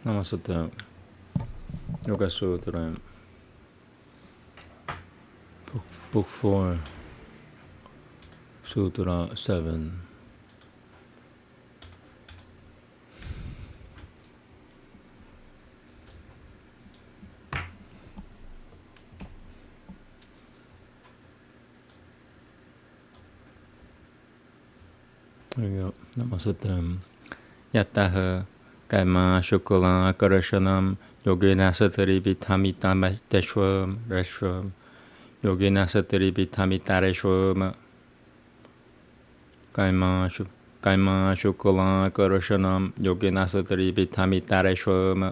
Namaste. Yoga Sutra, Book 4, Sutra 7. There we go. Namaste. Yattaha Kaima Shukula Karashanam Yogena Satari Vitamita Deshwam Reshwam Yogena Satari Vitamita Reshwam Kaima Shukula Karashanam Yogena Satari Vitamita Reshwam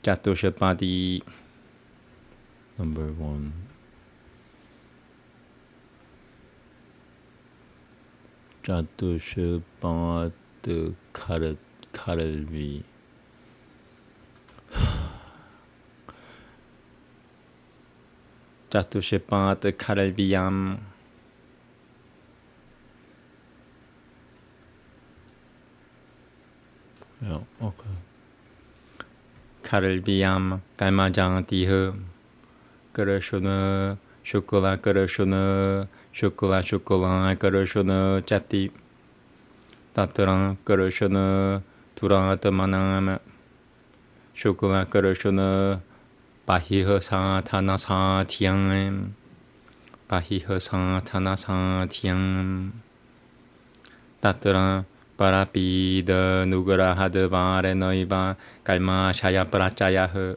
Chatushapadi. Number 1. Chatushapad Karalvi. Chatushapad Karalviyam. Yeah, okay. Karalviyam Kaimajantiha Karashuna Shukula Karashuna Shukula Karashuna Chati Tatrang Karashana Turatamanam Shukula Karashana Pahiha Satana Satyam Pahiha Satana Satyam Tatrang Parapida Nugara Hadavare Noiva Kalma Shaya Prachayaha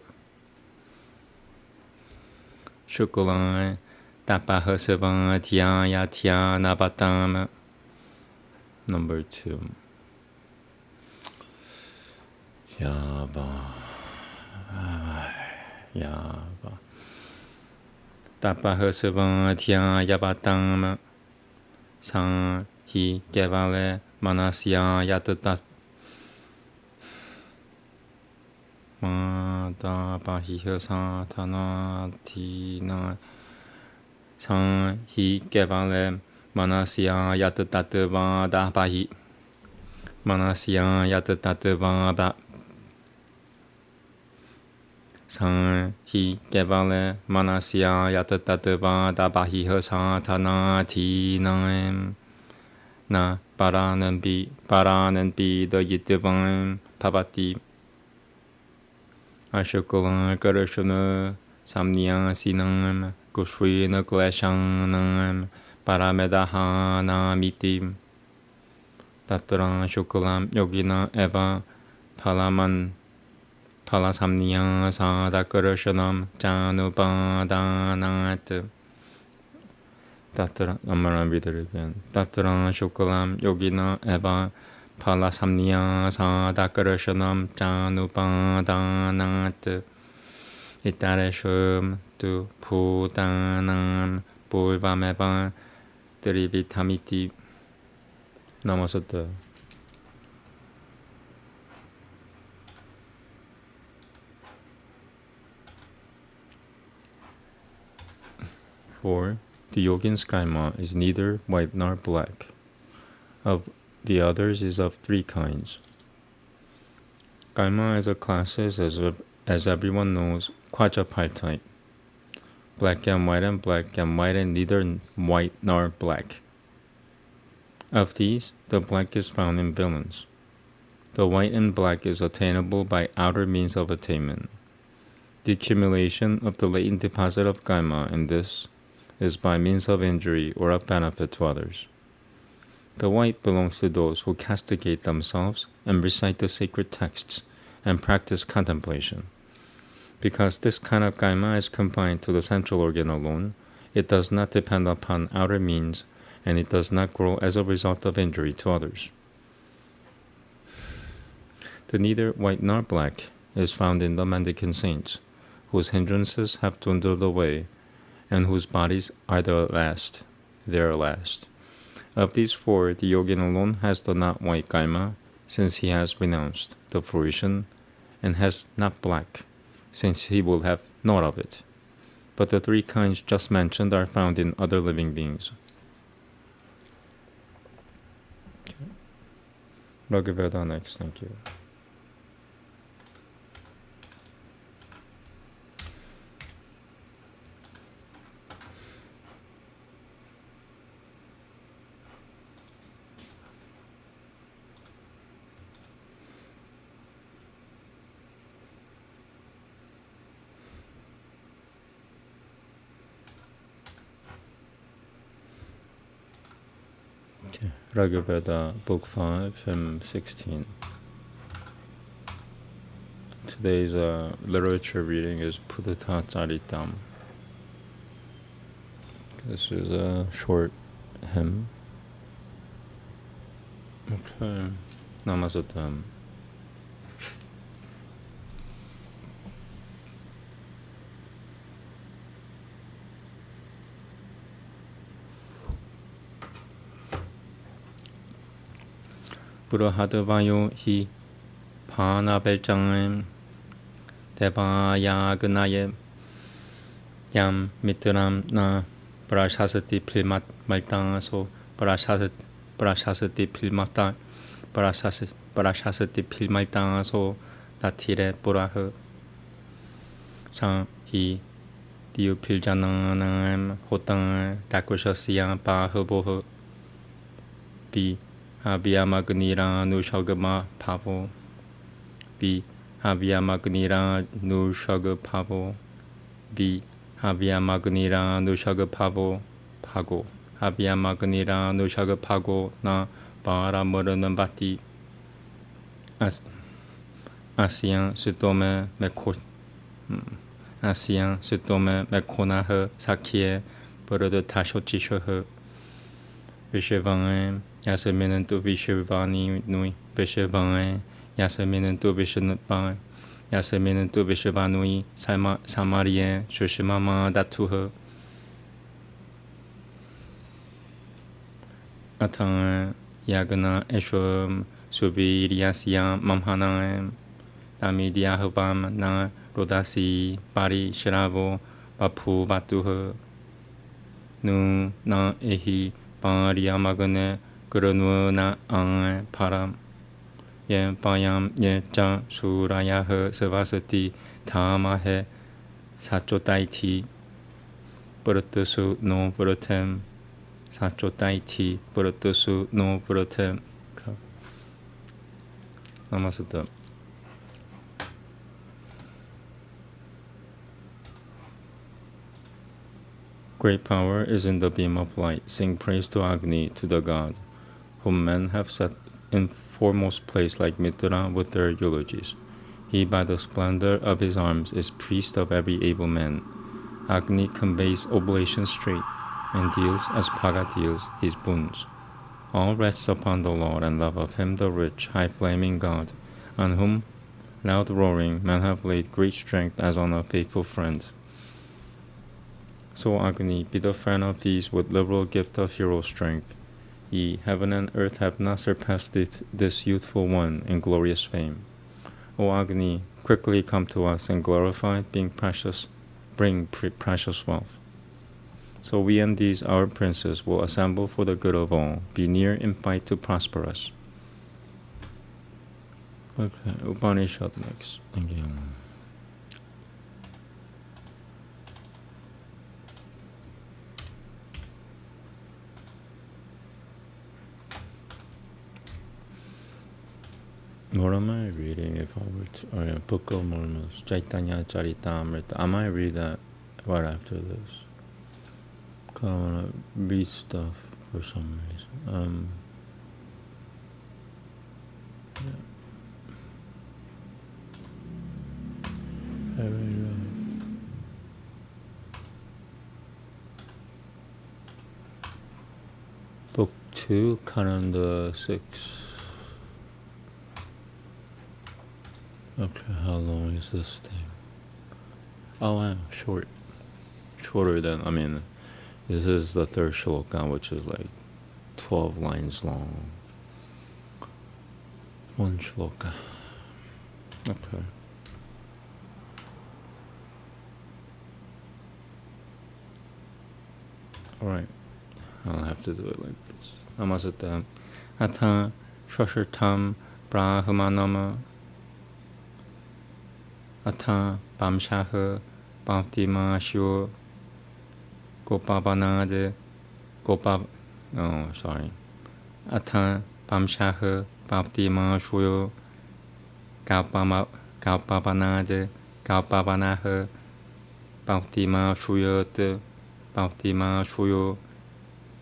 Shukula Tapaha Savatya Yatya Navatam. Number 2. Yava. Tapaha Savatya Yavatam. Sang Hi Kevale Manasya Yatatas. Mata Pahiha Satana Tina. Sang Hi Kevale Manasya Yatatatva Dapahi. Manasya Yatatatva Da. Sang Hi Kevale Manasya Yatatatva Dapahi Satana Tinam. Na Paranampi the Yitavam Pavati. Ashukula Karashana Samnya Sinam Kushvina Kleshanam Paramedahana Mitim Tatra Shukulam Yogina Eva Palaman Palasamnya Sadakarashanam Janupadanat. Tatra, I'm gonna read it again. Tatra Shukulam Yogina Eva Palasamnya Sadakarashanam Janupadanat. Itareshum tu Putanam Purvameva Trivitamiti. Namaste. For the yogin's kaima is neither white nor black. Of the others is of 3 kinds. Kaima as a class is, as everyone knows, quadripartite. Black and white and neither white nor black. Of these, the black is found in villains. The white and black is attainable by outer means of attainment. The accumulation of the latent deposit of kaima in this is by means of injury or of benefit to others. The white belongs to those who castigate themselves and recite the sacred texts and practice contemplation. Because this kind of kaima is confined to the central organ alone, it does not depend upon outer means, and it does not grow as a result of injury to others. The neither white nor black is found in the mendicant saints, whose hindrances have dwindled away, and whose bodies are their last. Of these 4, the yogin alone has the not white kaima, since he has renounced the fruition, and has not black, since he will have naught of it. But the 3 kinds just mentioned are found in other living beings. Okay. Veda next, thank you. Veda, Book 5, Hymn 16. Today's literature reading is Buddhacharitam. This is a short hymn. Okay. Namaste. Buddhacharitam hi panabelchang Debaya Gunaye Yam Mitram na Parashasati Plimat Maltang so Parashasati Pilmata Parashasati Pilmaltang so Tatire Puraha Sang Hi Diu Piljanang Hotang Takushasiya Pahaboho Bi Habiyamagnira Nushagama Pavo Bi Habiyamagnira Nushaga Pavo Bi Habiyamagnira Nushaga Pavo Pago Habiyamagnira Nushaga Pago Na Bara Moranambati Asian Sutome Mekot Asian Sutome Mekonahe Sakye Borode Tashotishohe Vishevang Yaseminentu Vishevani Nui Vishevang Yaseminentu Vishnupang Yaseminentu Vishavanui Samarien Shushimama Datuha Atang Yagana Eshwam Subiriasya Mamhanam Damidiahabam Na Rodasi Pari Sharavo Bapu Batuha Nu Na Ehi Pariamagane Gurunu Na Ang Param Yen Payam Yen Jang Surayaha Savasati Tamahe Sachotaiti Buratusu no Buratem Sachotaiti Buratusu no Buratem. Namaste. Great power is in the beam of light. Sing praise to Agni, to the god, whom men have set in foremost place like Mitra with their eulogies. He by the splendor of his arms is priest of every able man. Agni conveys oblations straight and deals as Paga deals his boons. All rests upon the Lord and love of him the rich, high-flaming God, on whom, loud roaring, men have laid great strength as on a faithful friend. So Agni, be the friend of these with liberal gift of hero strength. Ye, heaven and earth have not surpassed this youthful one in glorious fame. O Agni, quickly come to us and glorified, bring precious wealth. So we and these our princes will assemble for the good of all, be near in fight to prosper us. Okay, Upanishad next. Thank you. What am I reading if I were to... Book of Mormons, Chaitanya Charitamrita. I might read that right after this. I want to read stuff for some reason. Book 2, Kananda 6. Okay, how long is this thing? Oh wow, short. Shorter than, this is the third shloka, which is like 12 lines long. One shloka. Okay. Alright. I'll have to do it like this. Namaste. Atha Shashirtam Brahmanama Atha Bamshaha Bhaktima Shio Gopabanade Atha Bamshaha Bhaktima Shio Galpabanade Galpabanaha Bhaktima Shuyot Bhaktima Shuyo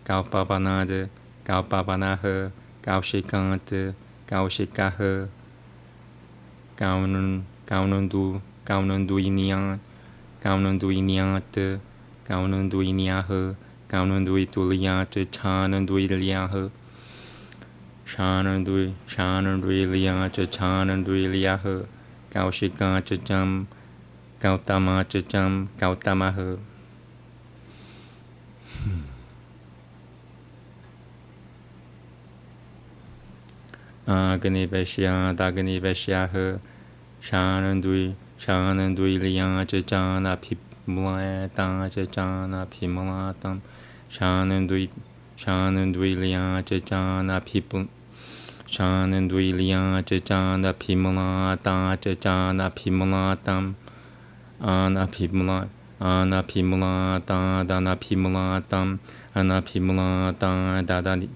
Galpabanade cao pa ba na hơ, cao shikant, cao shikahơ, cao non du inian, cao non du iniant, cao non du iniahơ, cao non du ituliant, cha non du iliahơ, cha non du iliant, cha non du iliahơ, cao shikant cham, cao tama cham, cao tamahơ. Agni Veshya, Dagni Veshya He, Shanandui Liyan Chana Pimulatan Chana Pimulatam, Shanandui Liyan Chana Pipul, Shanandui Liyan Chana Pimulatan Chana Pimulatam, Ana Pimulatan, Dana Pimulatam, Ana Pimulatan, Dadani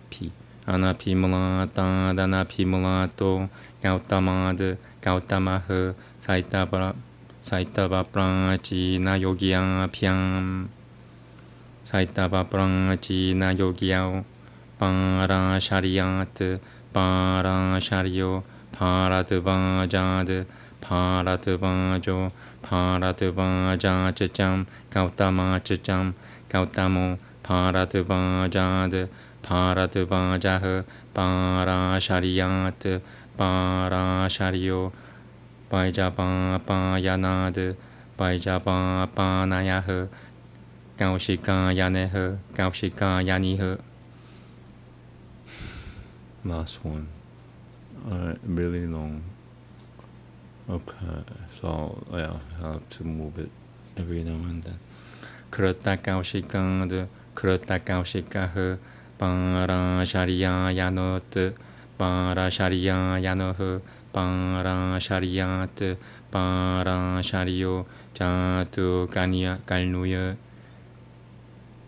Pi. Anapimulata, Danapimulato, Gautamad, Gautamaha, Saitava Pranchi, Nayogia Piam, Saitava Pranchi, Nayogiao, Para Shariat, Para Shario, Paratavajad, Paratavajo, Paratavaja Chacham, Gautama Chacham, Gautamo, Paratavajad, Paratavajah, Parashariyat, Parasharyo, Vaijapa Payanad, Vaijapa Panayah, Kaushika Yaneh, Kaushika Yanih. Last one. Really long. Okay, so yeah, I have to move it every now and then. Krata Kaushika, Krata Kaushika, Parashariya Yanot, Parashariya Yanoh, Parashariyat, Parasharyo, Jatu Kalnuya,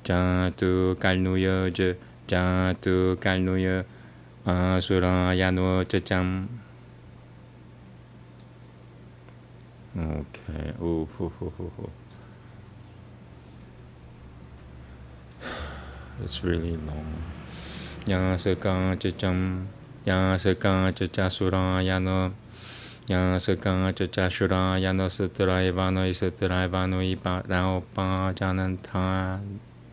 Jatu Kalnuya, Jatu Kalnuya, Asura Yano Chacham. Okay. It's really long. Yasaka Chacham, Yasaka Chachasura Yano, Yasaka Chachashura Yano Sutra Ivano Sutra Ivano Ipa Rao Pa Jananta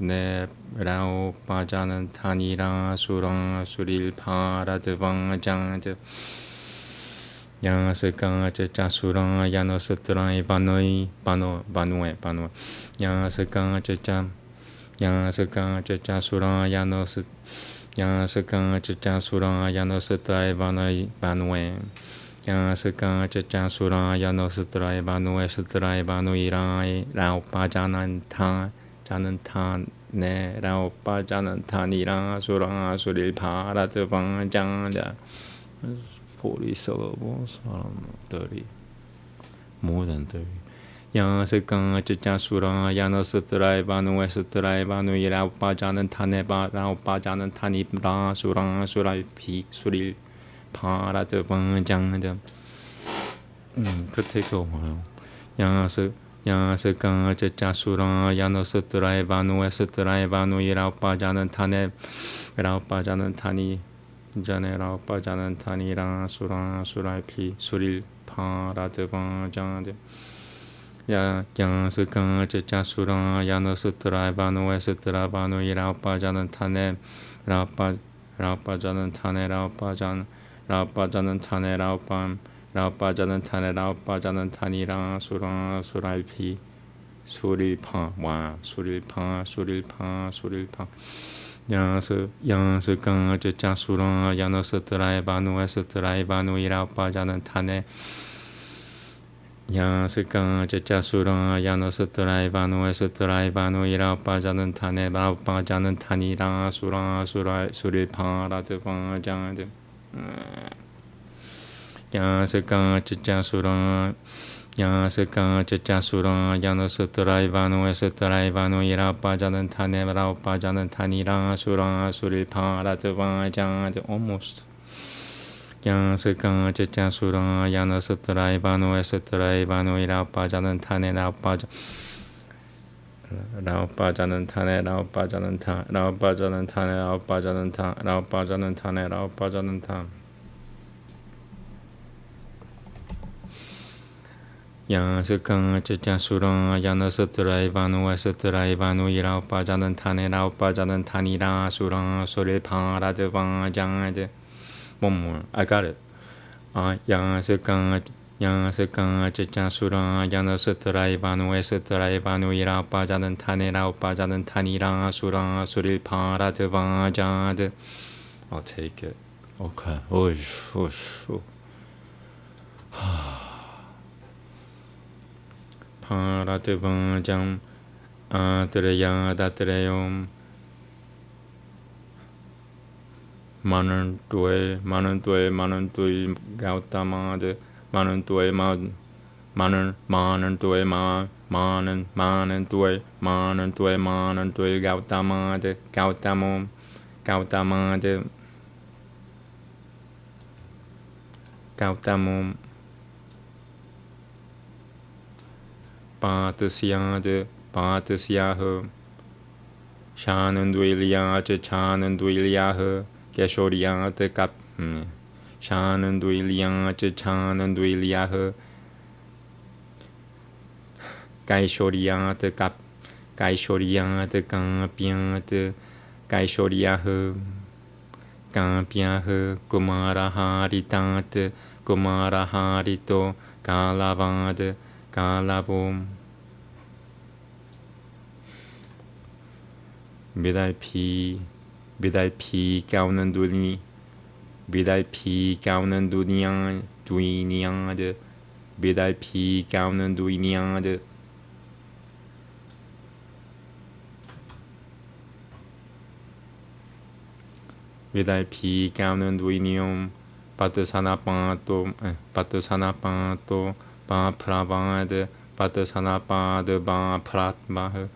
Ne Rao Pa Janantani Ra Sura Suril Paradvang Jant Yasaka Chachasura Yano Sutra Ivano Banue Yasaka Chacham Yasaka Chachasura Yanos Yasaka Chachasura Yanostra Vanoi Banue Yasaka Chachasura Yanostra Vanue Sutra Vanui Rai Raupa Janantan Ne Raupa Janantani Ra Sura Suril Paratavang Janda. 40 syllables, I don't know, 30, more than 30. Yasaka Chachasura Yanosutra Vanu Sutra Vanu Raupa Janantaneba Raupa Janantani Ra Sura Sura Pi Suril Paratavang Janda. Could take a while. Yasaka Chachasura Yanosutra Vanu Sutra Vanu Raupa Janantane Raupa Janantani Jane Raupa Janantani Ra Sura Sura Pi Suril Paratavang Janda. Yasaka Chachasura Yanosutra Vanu Sutra Vanu Raupa Janantane Raupa Janantane Raupa Janantane Raupa Janantani Ra Sura Sura Pi Suril Pa Suril Pa Yasaka Chachasura Yanosutra Vanu Sutra Vanu Raupa Janantane Yasaka Chachasura Yanosutra Vanu Sutra Vanu Raupa Janantane Raupa Janantani Ra Sura Suril Paratavang Janda. Yasaka Chachasura Yanosutra Vanu Sutra Vanu Raupa Janantane Raupa Janantani Ra Sura Suril Paratavang Janda. Almost. Yasaka Chachasura Yanosutra Vanu Sutra Vanu Raupa Janantane Raupa 라오 빠져는 타네 라오 빠져는 타 라오 빠져는 타네 라오 빠져는 타 라오 빠져는 타네 라오 빠져는 타 양스강 쯔짜수랑 야너스트라이 바누 에스트라이 바누 이라오 빠져는 타네 라오 빠져는 타니라 수랑 소리 파라드 방장드 one more I got it 양스강 쯔짜수랑 야너스트라이 바누 에스트라이 바누 이라오 빠져는 타네 라오 빠져는 타니라 수랑 소리 파라드 방장드 I'll take it okay 오이씨 파라드 방장 아드레야 다드레요 만원 tuệ Gautama 만원 tuệ Gautama Gautama Patasya Shananduiliya Chananduiliya Keshoriya Kap Shananduiliya Chananduiliya Kaishoriya Kap Kaishoriya Kampya Kaishoriya Kampya Kumara Haritat Kumara Harito Kalavad Kalabom Bidai kaunan duni Bidai kaunan dunian duinian Bidai kaunan duinian Bidai kaunan duinium Patasana panto Ba pravade Patasana de ba pratma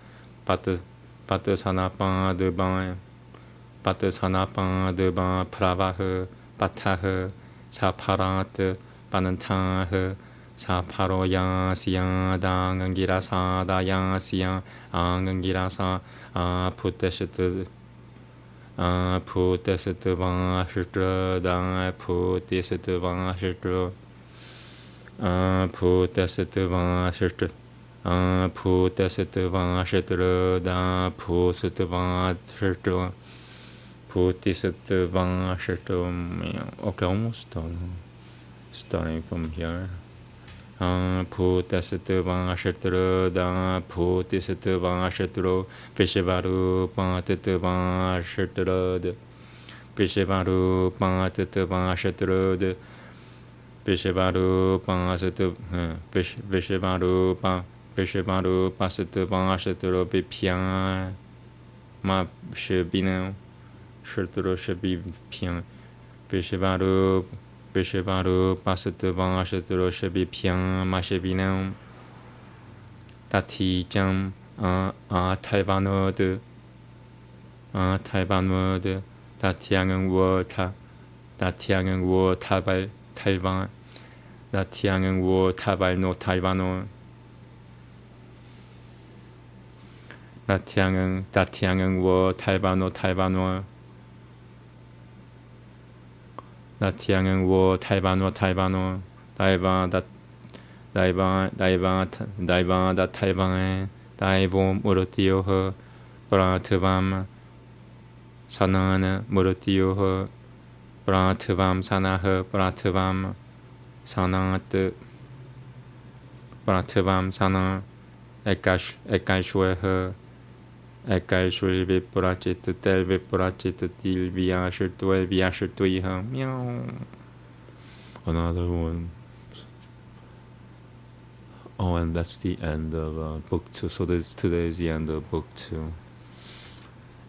Patasana de ba Patasana de ba pravah Patah Saparat Panantah Saparoya Siya Dangangirasa Dayasya Angangirasa Puteshat Putesat Vashitra Da Putesat Vashitra Putesat Vashitra Putesat Vashitra Da Pusat Vashitra Putisat Vashitra. Okay, almost done. Starting from here. Putasat Vashitra Da Putisat Vashitra Pishivaru Patat Vashitra Pishivaru Patat Vashitra Pishivaru Pasat Pishivaru Pasat Vashitra Bipya Ma Shibino Shitra Shabi Pian Pishivaru Pasat Vashitra Shabi Pian Ma Shibino Tati Jam Taiwanode Taiwanode Tatiangen Wota Tatiangen Wota by Taiwan Tatiangen Wota by no Taiwano Tatiangen Wo Taiwano Taiwano Tatiangen Wo Taiwano Taiwano Taiwan that Taiwan da Taiwan Taiwan Murutio Pratavam Sanana Murutio Pratavam Sanaha Pratavam Sanat Pratavam Sana Ekashweha Ekashwe Viprachit Tel Viprachit Til Vyashtuiha Meow. Another one. Oh, and that's the end of book 2. So today is the end of book 2.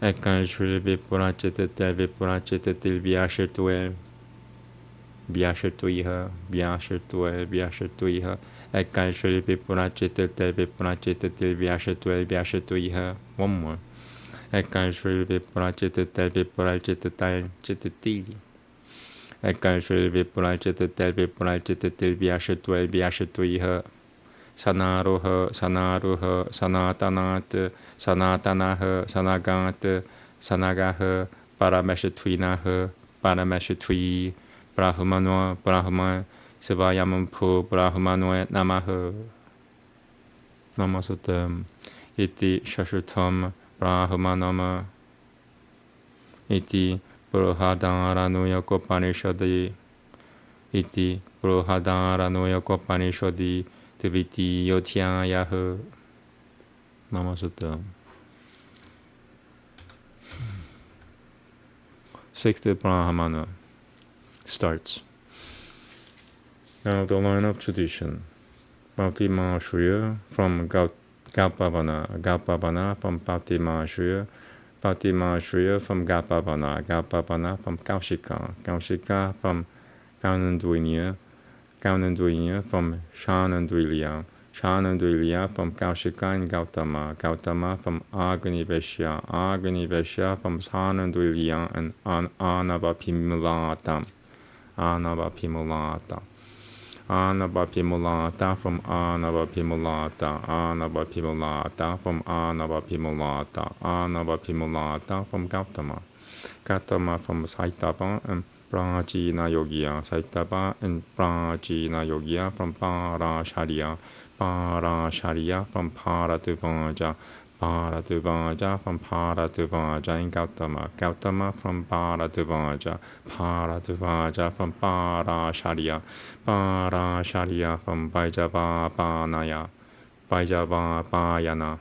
Ekashwe Viprachit Tel Viprachit Til Vyashtuiha Ekashwe Viprachit Tel Viprachit Til Vyashtuiha. One more. Ekashwe Viprachit Tel Viprachit Tal Chitili. Ekashwe Viprachit Tel Viprachit Til Vyashtuiha Sanaruha, Sanaruha, Sanatanat, Sanatanaha, Sanagat, Sanagaha, Parameshatwinaha, Parameshatwi, Brahmanoa, Brahma, Sivayamampu, Brahmanoa, Namaha. Namaste. Iti Shashutam, Brahmanama. Iti Bruhadaranuyakopanishadi. Iti Bruhadaranuyakopanishadi. Tviti Yotyayaha. Namaste. Sixth Brahmana starts. Now the line of tradition. Bhakti Mahashriya from Gaupavana, Gaupavana from Bhakti Mahashriya, Bhakti Mahashriya from Gaupavana, Gaupavana from Kaushika, Kaushika from Kaunandvinya, Kaunandvinya from Shanandvilya, Shanandvilya from Kaushika and Gautama, Gautama from Agni-Veshya, Agni-Veshya from Shanandvilya and Anavapimulatam, Anavapimulatam. Anavapimulata from Anavapimulata, Anavapimulata from Anavapimulata, Anavapimulata from Gautama, Gautama from Saitapa and Prajina Yogiya, Saitapa and Prajina Yogiya from Parasharya, Parasharya from Paratuvaja, Paratuvaja from Paratuvaja in Gautama, Gautama from Paratuvaja, Paratuvaja from Parasharya, Parasharya from Vaijavapanaya, Vaijavapayana,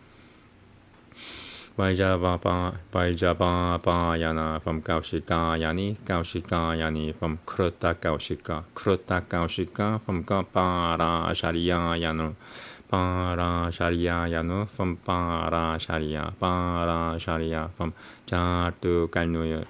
Vaijavapayana from Kaushikayani, Kaushikayani from Kruta Kaushika, Kruta Kaushika from Parasharyayanu, Parasharyayanu from Parasharya, Parasharya from Jatu Kanuya,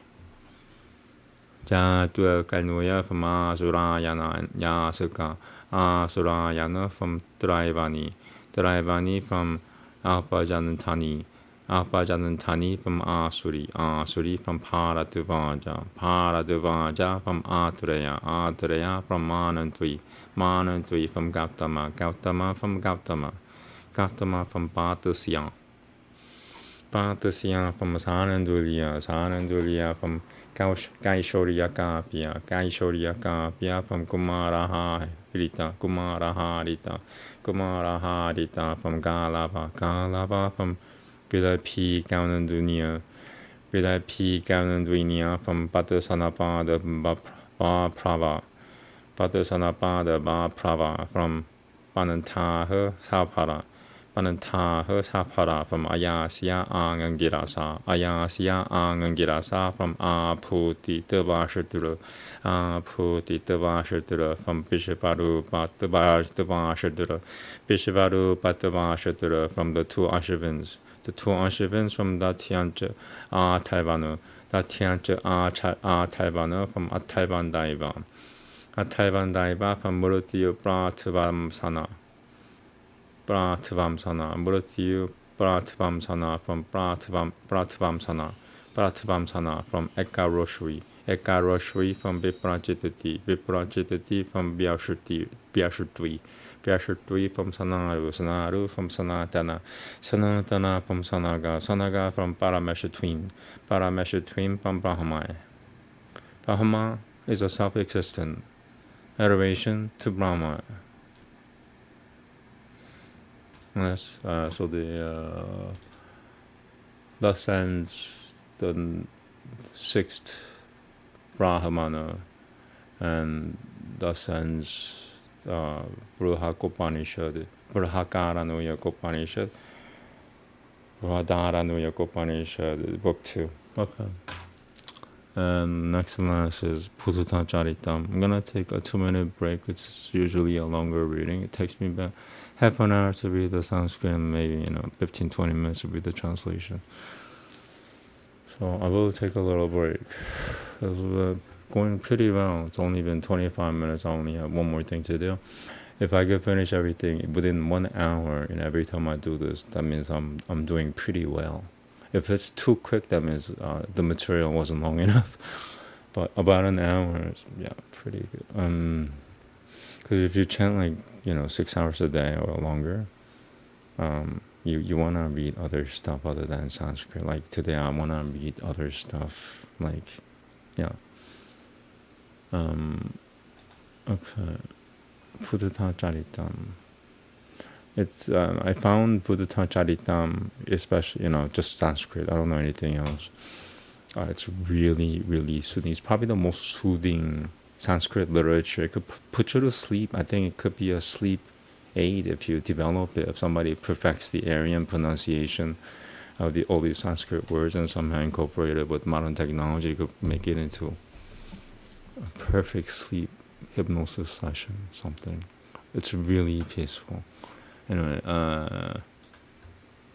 Jatu Kanuya from Asurayana and Yasuka, Asurayana from Traivani, Traivani from Alpajanantani, Alpajanantani from Asuri, Asuri from Paratuvaja, Paratuvaja from Atreya, Atreya from Manantvi, Manantvi from Gautama, Gautama from Gautama, Gautama from Patusya, Patusya from Sanandulya, Sanandulya from Kaishoryakapya, Kaishoryakapya from Kumaraha Rita, Kumaraha Rita, Kumaraha Rita from Galava, Galava from Vilapi Gaunandunya, Vilapi Gaunandunya from Patusanapada Baprava, Patusanapada Baprava from Panantaha Sapara, Panantaha Sapara from Ayasya Angangirasa, Ayasya Angangirasa from Aputi Tavashatura, Aputi Tavashatura from Bishaparu Patavashatura, Bishaparu Patavashatura from the two Ashivins. The two Ashivins from Datyanja Ataivanu, Datyanja Ataivanu from Ataivandaiva, Ataivandaiva from Murutiyu Pratavamsana, Pratavamsana, Murutiyu Pratavamsana from Pratavamsana, Pratavamsana from Ekaroshri, Ekaroshri from Viprajitati, Viprajitati from Vyashutvi, Vyashutvi from Sanaru, Sanaru from Sanatana, Sanatana from Sanaga, Sanaga from Parameshatwin, Parameshatwin from Brahma. Brahma is a self-existent elevation to Brahma. Yes, so thus ends the sixth Brahmana, and thus ends Buddhacharitam, Buddhacharanuyakopanishad, Buddhacharanuyakopanishad, book 2. Okay. And next class is Buddhacharitam. I'm gonna take a 2-minute break, which is usually a longer reading. It takes me about half an hour to read the Sanskrit and maybe 15-20 minutes to read the translation. So I will take a little break. It's going pretty well. It's only been 25 minutes. I only have one more thing to do. If I can finish everything within 1 hour, every time I do this, that means I'm doing pretty well. If it's too quick, that means the material wasn't long enough. But about an hour is pretty good. Because if you chant like 6 hours a day or longer, you want to read other stuff other than Sanskrit. Like today, I want to read other stuff. Like, yeah. Okay. Buddhacharitam. It's I found Buddhacharitam, especially just Sanskrit. I don't know anything else. It's really, really soothing. It's probably the most soothing Sanskrit literature. It could put you to sleep. I think it could be a sleep aid if you develop it. If somebody perfects the Aryan pronunciation of all these Sanskrit words and somehow incorporate it with modern technology, it could make it into a perfect sleep hypnosis session, something. It's really peaceful. Anyway,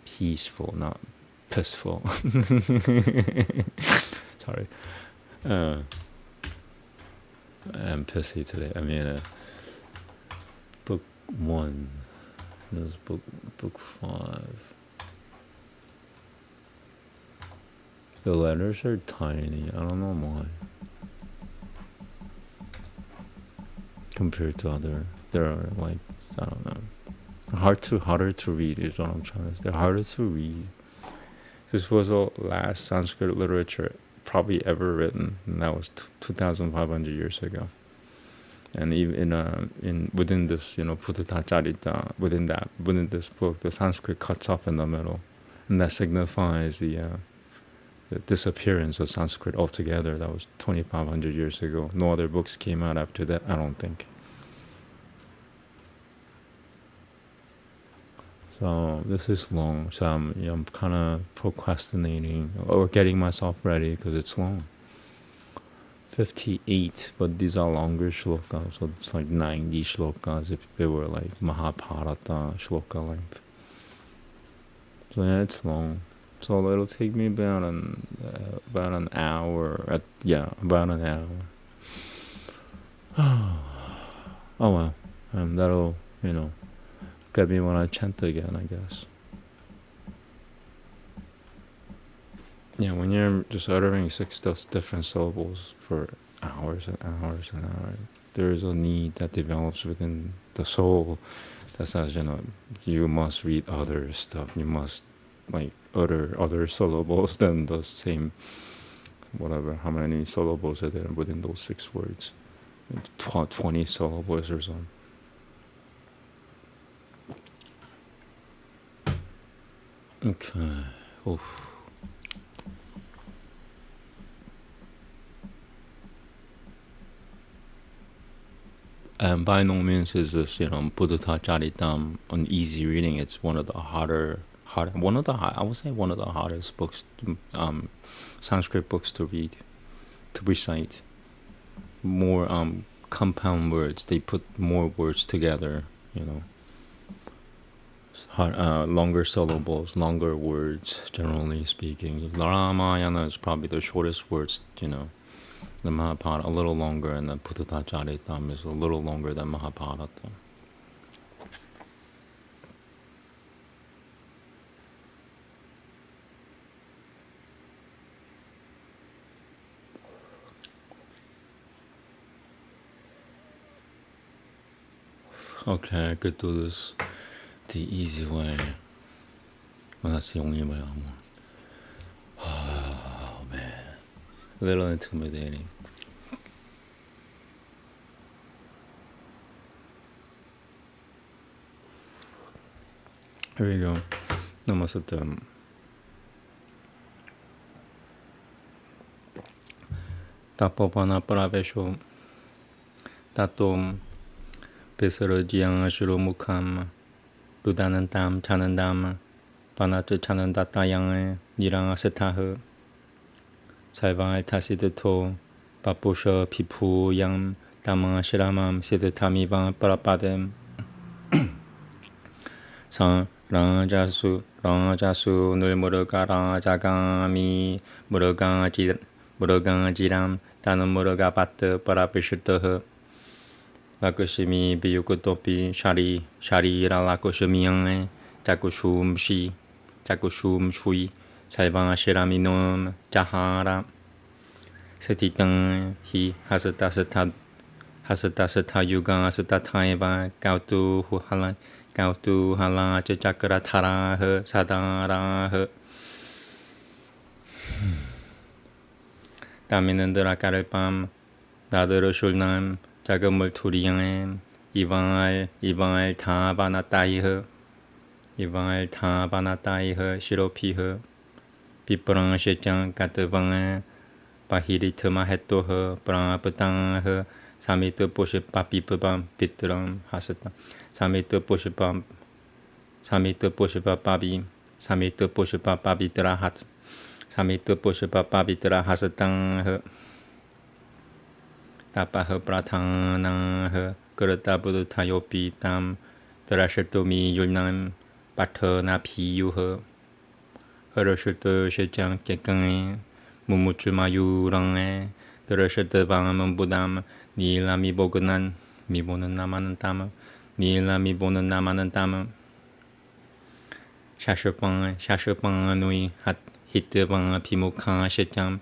peaceful, not pissful. Sorry. I'm pissy today. I mean, book 1. This is book 5. The letters are tiny. I don't know why. Compared to other, there are like, I don't know. Harder to read is what I'm trying to say. They're harder to read. This was the last Sanskrit literature probably ever written, and that was 2,500 years ago. And even within this, Buddhacharitam, within this book, the Sanskrit cuts off in the middle, and that signifies the disappearance of Sanskrit altogether. That was 2,500 years ago. No other books came out after that, I don't think. So this is long, so I'm kind of procrastinating or getting myself ready because it's long. 58, but these are longer shlokas, so it's like 90 shlokas if they were like Mahabharata shloka length. So yeah, it's long. So it'll take me about an hour. About an hour. Oh well, that'll get me when I chant again, I guess. Yeah, when you're just uttering 6 different syllables for hours and hours and hours, there is a need that develops within the soul that says, you must read other stuff. You must utter other syllables than the same, whatever, how many syllables are there within those 6 words? 20 syllables or something. Okay. Oof. And by no means is this, Buddhacharitam an easy reading. It's one of the I would say one of the hardest books, Sanskrit books to read, to recite. More compound words. They put more words together, longer syllables, longer words, generally speaking. The Ramayana is probably the shortest words, the Mahabharata a little longer, and the Buddhacharitam is a little longer than Mahabharata. Okay, I could do this the easy way. Well, that's the only way I'm on. Oh, man. A little intimidating. Here we go. Namaste. Tapopana pravesho. Tatom. Pesarajiyang ashuro mukham. Rudanantam chanandam. Panatra chanandatayang. Nirang asetaha. Salvai tasidito. Papusha pipu yang. Tamang shiramam siddhatamivam parapadem. Sang Rajasu Nulmuruga Rajagami Muruga Jiram Tanamuruga Pat Parapishutaha Lakushimi Biyukutopi Shari Ralakushimiang Jakushum Shui Salvang Shiraminum Jahara Setitan Hi Hasatasatad Hasata yuga asata thaiba kautu huhala kautu hala chakra thara he sadara he Taminandra karpam dadaro shulnam jagamul turiyam 이발 타바나타이허 이발 타바나타이허 시로피허 비프랑시장 까트방에 바히리트마 헤토허 브라프탕허 사미트 보시파 비프밤 비트람 하스타 사미트 보시파 바비 사미트 보시파 바비트라 하스 사미트 보시파 바비트라 하스탕허 तापाह प्रार्थनाह करता बुद्धयोपी ताम तरशतोमी युल्नाम पाठना पीयुह हरशत शेचां केकांगे मुमुचुमायुरांगे तरशत वाम बुदाम नीलामी बोगनान 미보는 나만은 담아 नीलामी 보는 나만은 담아 샤슈빵 누이 핫 히트방 비무카 शेचाಂ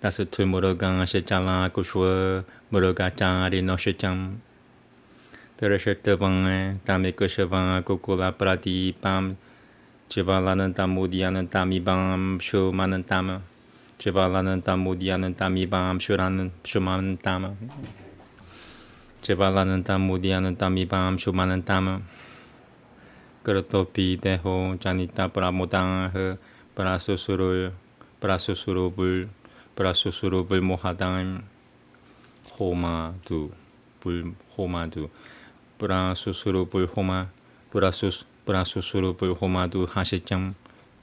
다스 툴무르강 셰잘라 구슈어 무르가짜리 노셰짱 드르셰트방에 다미크셔방 구쿠라 프라디 밤 지발라는 다무디아는 다미밤 슈마는 담 지발라는 다무디아는 다미밤 슈마는 담 지발라는 다무디아는 다미밤 슈마는 담 그렇도피 대호 자니타 프라모당 프라수수를 불모하당 호마두 브라수수루 불호마 브라수수루 불호마두 하시짱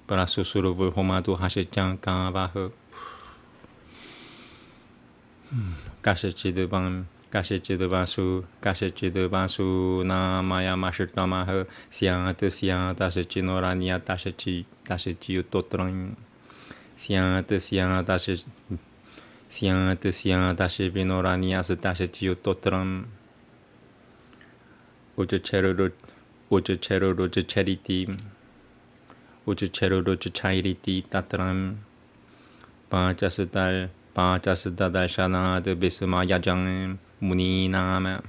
브라수수루 불호마두 하시짱 까바흐 가시치드바수 나마야 마실타마흐 시앙 다시치노라니아 다시치유 또트랑 siang dashi vinoranias dashi jiu totram ujucheru chariti tatram panchasudal darshana de bisma yajang muni nama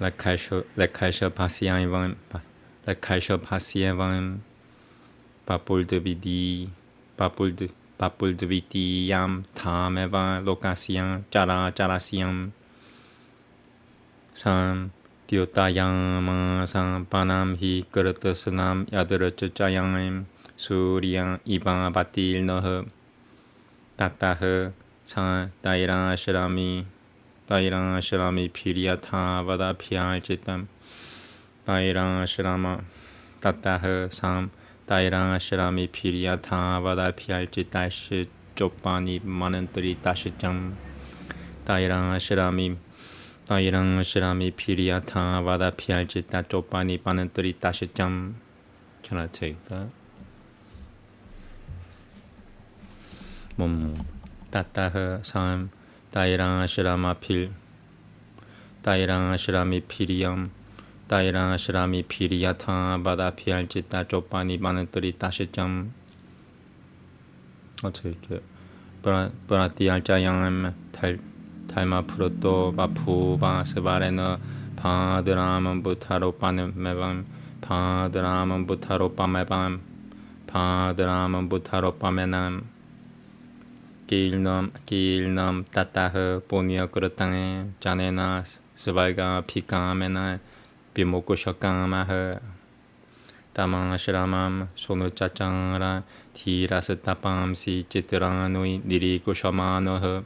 lakasha pasyavam papuldevidiyam tameva lokasyam charasyam sam dyotayam sam panam hi karatasanam yadarachayam suryam iba batilnoh tatah sa dairashrami piriyatha vadaphyalchitam dairashrama tatah sam 다이랑아시라미 피리야타 바다피알지 다시 쪽반이 많은들이 다시짱 다이랑아시라미 피리야타 바다피알지 다 쪽반이 많은들이 다시짱 Can I take that? 따따흐 삼 다이랑아시라미 피리얌 다이랑아시라미 피리야타 바다피알지 다 쪽반이 많은들이 다시짱 어떻게 브라티알자양 탈마 프로토 바푸바 스바레너 파드라만 부타로 빠메밤 파드라만 부타로 빠메밤 파드라만 부타로 빠메남 길놈 따따흐 보니어 그렇당에 자네나 스발가 피까메나 비먹고 셔까마흐 따망아시라맘 소누짜짱라 티라스 따밤시 찌뜨랑누이 니리고 셔마노흐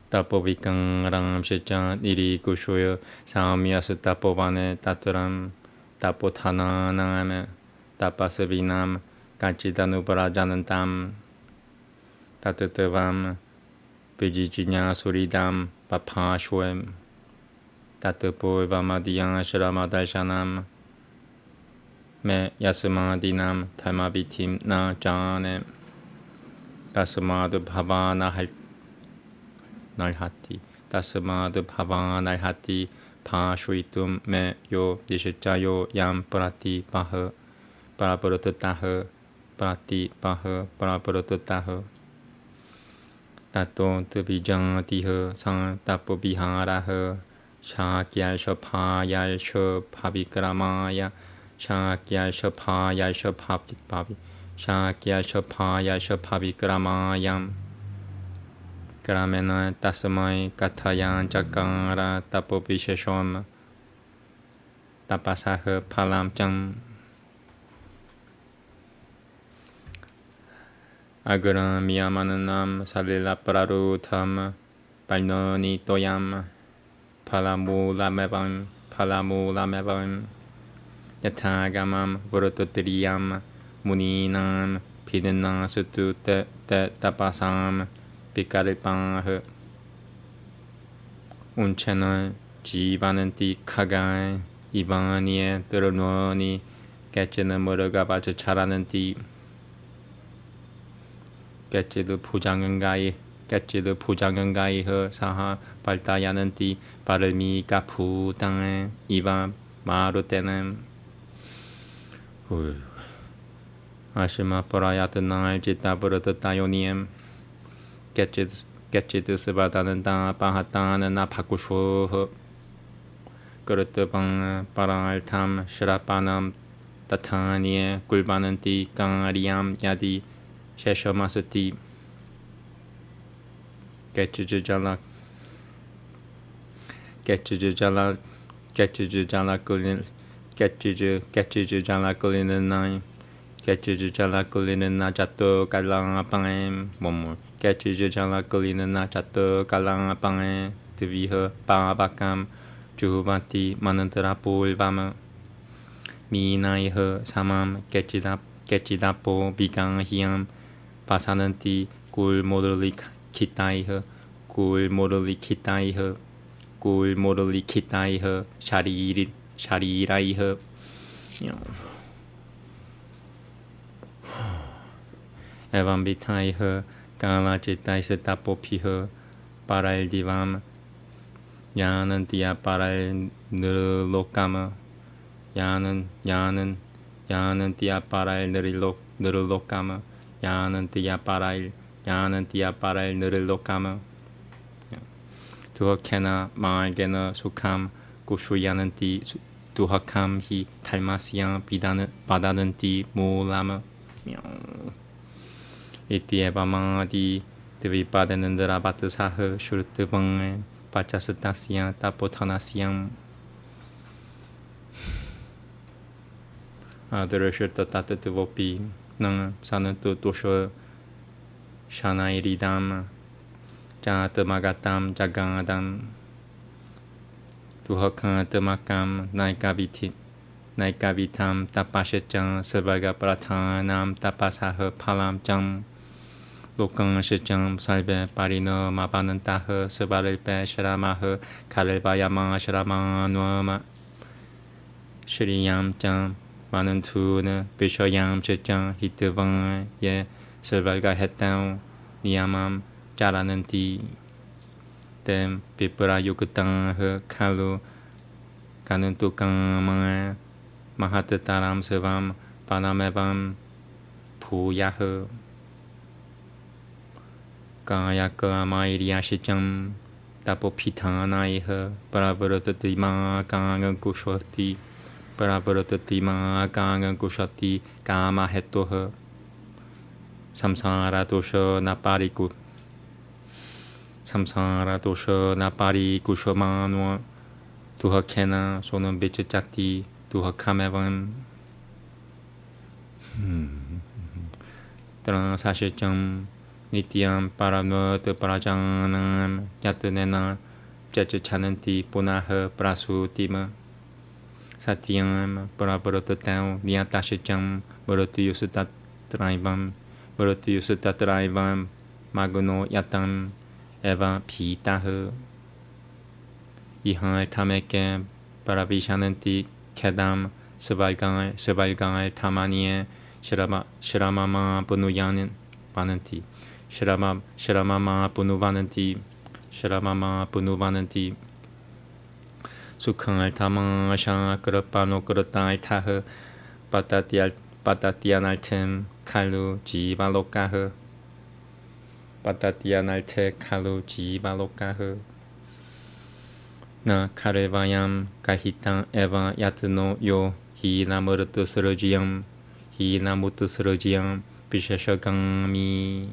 따뽀비깡랑 시짱 니리고 쇼여 사미야스 따뽀바네 따뜨람 따뽀타나나메 따빠스비남 까치다누브라자는 땀 따뜻밤 비지지냐 소리담 바파쇼엠 따뜻보이바마디양 시라마달샤남 메 야스마디남 탈마비팀 나자네 따스마드 바바나 날하티 따스마드 바바나 날하티 파쇼이툼 메요 디시짜요 얌 프라티 바흐 파라브르트 따흐 prati paha praparotataha tato tibijangatiha sang tapobiharaha shakya shapaya shapabikramaya shakya shapaya shapabi shakya shapaya shapabikramayam Kramena tasamai kathayan chakara tapobisheshom tapasaha palam cham agaram yamananam salila prarutham palnoni toyam palamulamevam yathagamam vrutotriyam muninam pidana tapasam Pikaripah Unchana Jivananti Kagai Ivani Terunoni Ketchena Muragabacha Charananti Ketchidu Pujangangai Her Saha Paltayananti Parami Kaputang Iva Marutenam Ashima Parayatanai Jita Burutayoniam Ketchidu Sivadananda Pahatanana Pakusho Gurutubang Paraltam Shrapanam Tatania Gulbananti Gariam Yadi Sheshamasati Ketchujala Kulin Ketchujala Kulinanai Ketchujala Kulinana Jato Kalapang Momo Ketchujala Kulinana Jato Kalapang Tiviha Babakam Juhuvati Manantara Vama Minaiha Samam Ketchidapo Bigang Hiam Pasananti Kul Moduli Kitaiha Kul Moduli Kitaiha Shariraiha Evam Bitaiha Kala Chitai Setapopiha Parail Divam Yanantia Parail Nurulokama Yanantia Parail Nurulokama Yanantia Parail Nurulokama Tuhakena Margena Sukham Kushuyananti Tuhakam Hi Talmasiam Padananti Mulama Iti Evamadi Divipadanandra Batasaha Shurtubang Pachasatasiam Tapotanasiam Adarashurta Tatativopi Nang Sanantu Dosha Shanairidam Jatamagatam Jagadam Tuhakamakam Naikavitam Tapashacham Savaga Pratanam Tapasaha Palam Jam Lokang Shacham Salve Parino Mabanantaha Savaripe Sharamaha Kalevayama Sharamanoma Shriyam Jam Manantuna Bishoyam Chacham Hitavan Ye Savaga Hetam Niyamam Jarananti Dem Pipura Yukutang Kalu Kanuntukang Mahatataram Savam Panamevam Puyaha Kayaka Mairiashicam Tapopitanaiha Paravarotatima Kangan Kushati Paravarotatima Kangan Kushati Kama Hetoha Samsara Dosha Napariku Samsara Dosha Napari Kushamanwa Tuhakena Sonam Bichachati Tuhakamevan Transashacham Nityam Paranot Parajanam Yatanena Jachachananti Punaha Prasutima Satyam Paraborotatau Nyatashacham Borotiyusatatraivam Maguno Yatam Eva Pitaha Ihai Tameke Paravishananti Kedam Savalgai Tamanie Shramama Punuyan Vananti Shramama Punuvananti Sukhang Tamasha Krapano Kratai Taha Patatianaltem kalu jivalokaha. Patatianalte kalu jivalokaha. Na karevayam kahitan eva yatno yo hi namurutusrojiyam Visheshagami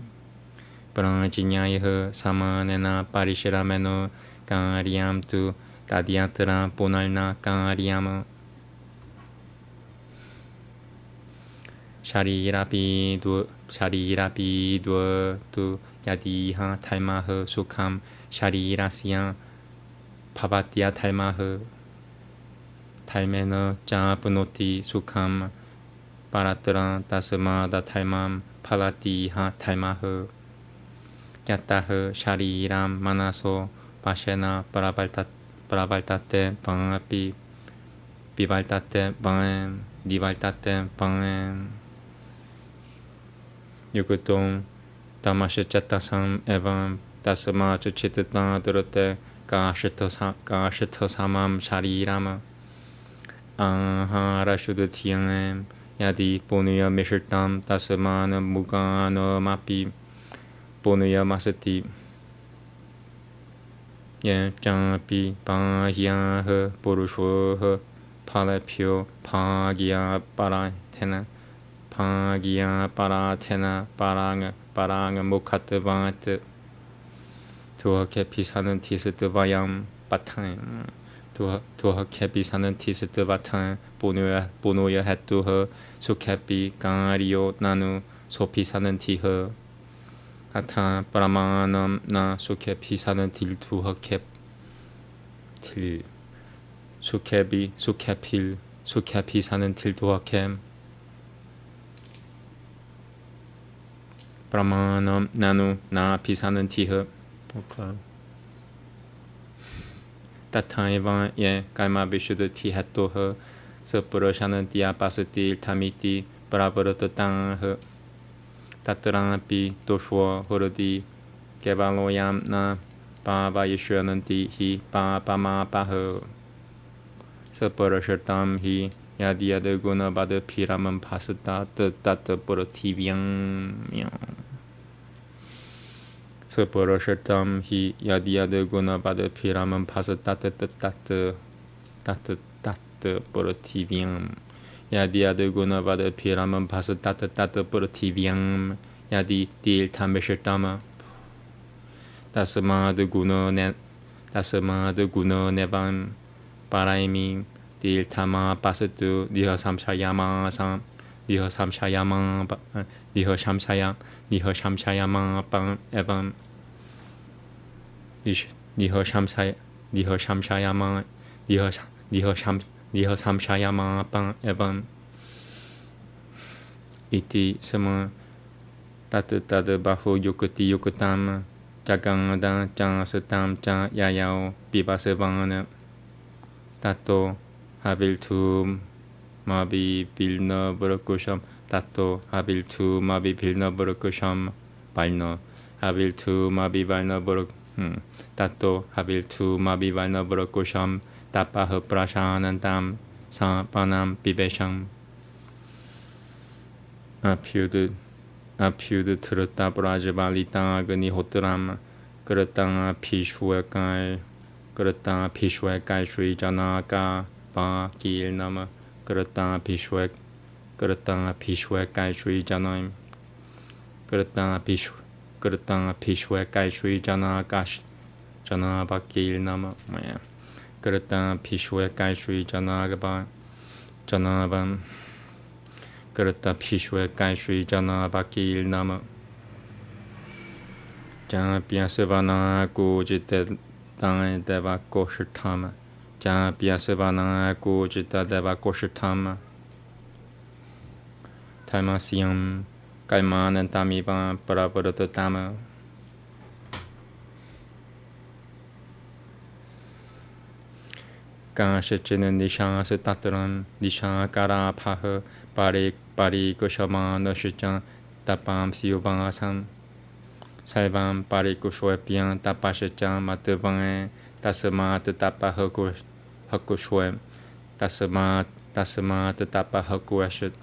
Pranjinyaya Samanena Parishirameno Karyam tu Tadyatra Punalna Karyam Sharirapi dua tu Yadiha Taimaha Sukham Sharirasya Pavatya Taimaha Taimena Japunoti Sukham Paratra tasmada taimam palati ha taimaha yataha shariram manaso pashena paravaltate pangapi bivaltate pan divaltate pan yukutum tamashachatasam evam tasma chitata durate kashitasamam sharirama ahara shuddhiyam Yadi Punuya Mishirtam Tasmana Mugano Mapi Punuya Masati Yan Jampi Pahya Purusho Palapyo Pagya Paratena Paranga Mukatavat Tua Kepisanan Tisatavayam Batang Tuha kepi sanan tisata vatan punuya hatuha sukepi kangario nanu sopi sanan tiha hata paramanam na sukepi sanan til tuha kep til sukepi sanan til tuha kem paramanam nanu na pisanan tiha okay. Tataivan ye kaima vishuddhati hatoha sapurashanantiya pasati tamiti prabharatatang tatarapi toshwa horodi kevaloyam na pavayashwananti hi pavamapaha sapurashatam hi yadiyada guna bada piramam pasata tata purativyam Sapurashatam hi yadiyada guna bada piramam pasatata purativyam yadiyada guna bada piramam pasatata purativyam yadi til tambeshatama tasmad guna nevam paraimi til tama pasatu diha samshayama pang evam diha samshayama pang evam iti sama tata bahu yukati yukutam jagangada jansatam cha yayao pibasavana tato haviltum mabi bilna barakusham tato haviltu mabi bilna barakusham balna haviltu mabi valna barak tato haviltu mabi valna barakusham tapaha prashanantam sapanam pibesham apyudu trutta prajabalita agni hotram kratang pishwa kai shri janaka pa kil nama Krata Pishwek Kai Shri Janaim Krata Pishwek Kai Shri Janakash Janabakil Nama Maya Krata Pishwek Kai Shri Janagaba Janaban Krata Pishwek Kai Shri Janabakil Nama Janapyasavana Gojite Dai Deva Koshatama Japyasavana Gojita Deva Koshatama Taimasyam Kaimanantamiva Paravaratama Kashachina Nisha Satataran Nisha Karapaha Pari Kushamana Shijan Tapam Siuvangasam Saivam Pari Kushwapian Tapashachan Matavan Tasama Tapa Hakushwem Tasama Tapa Hakuashat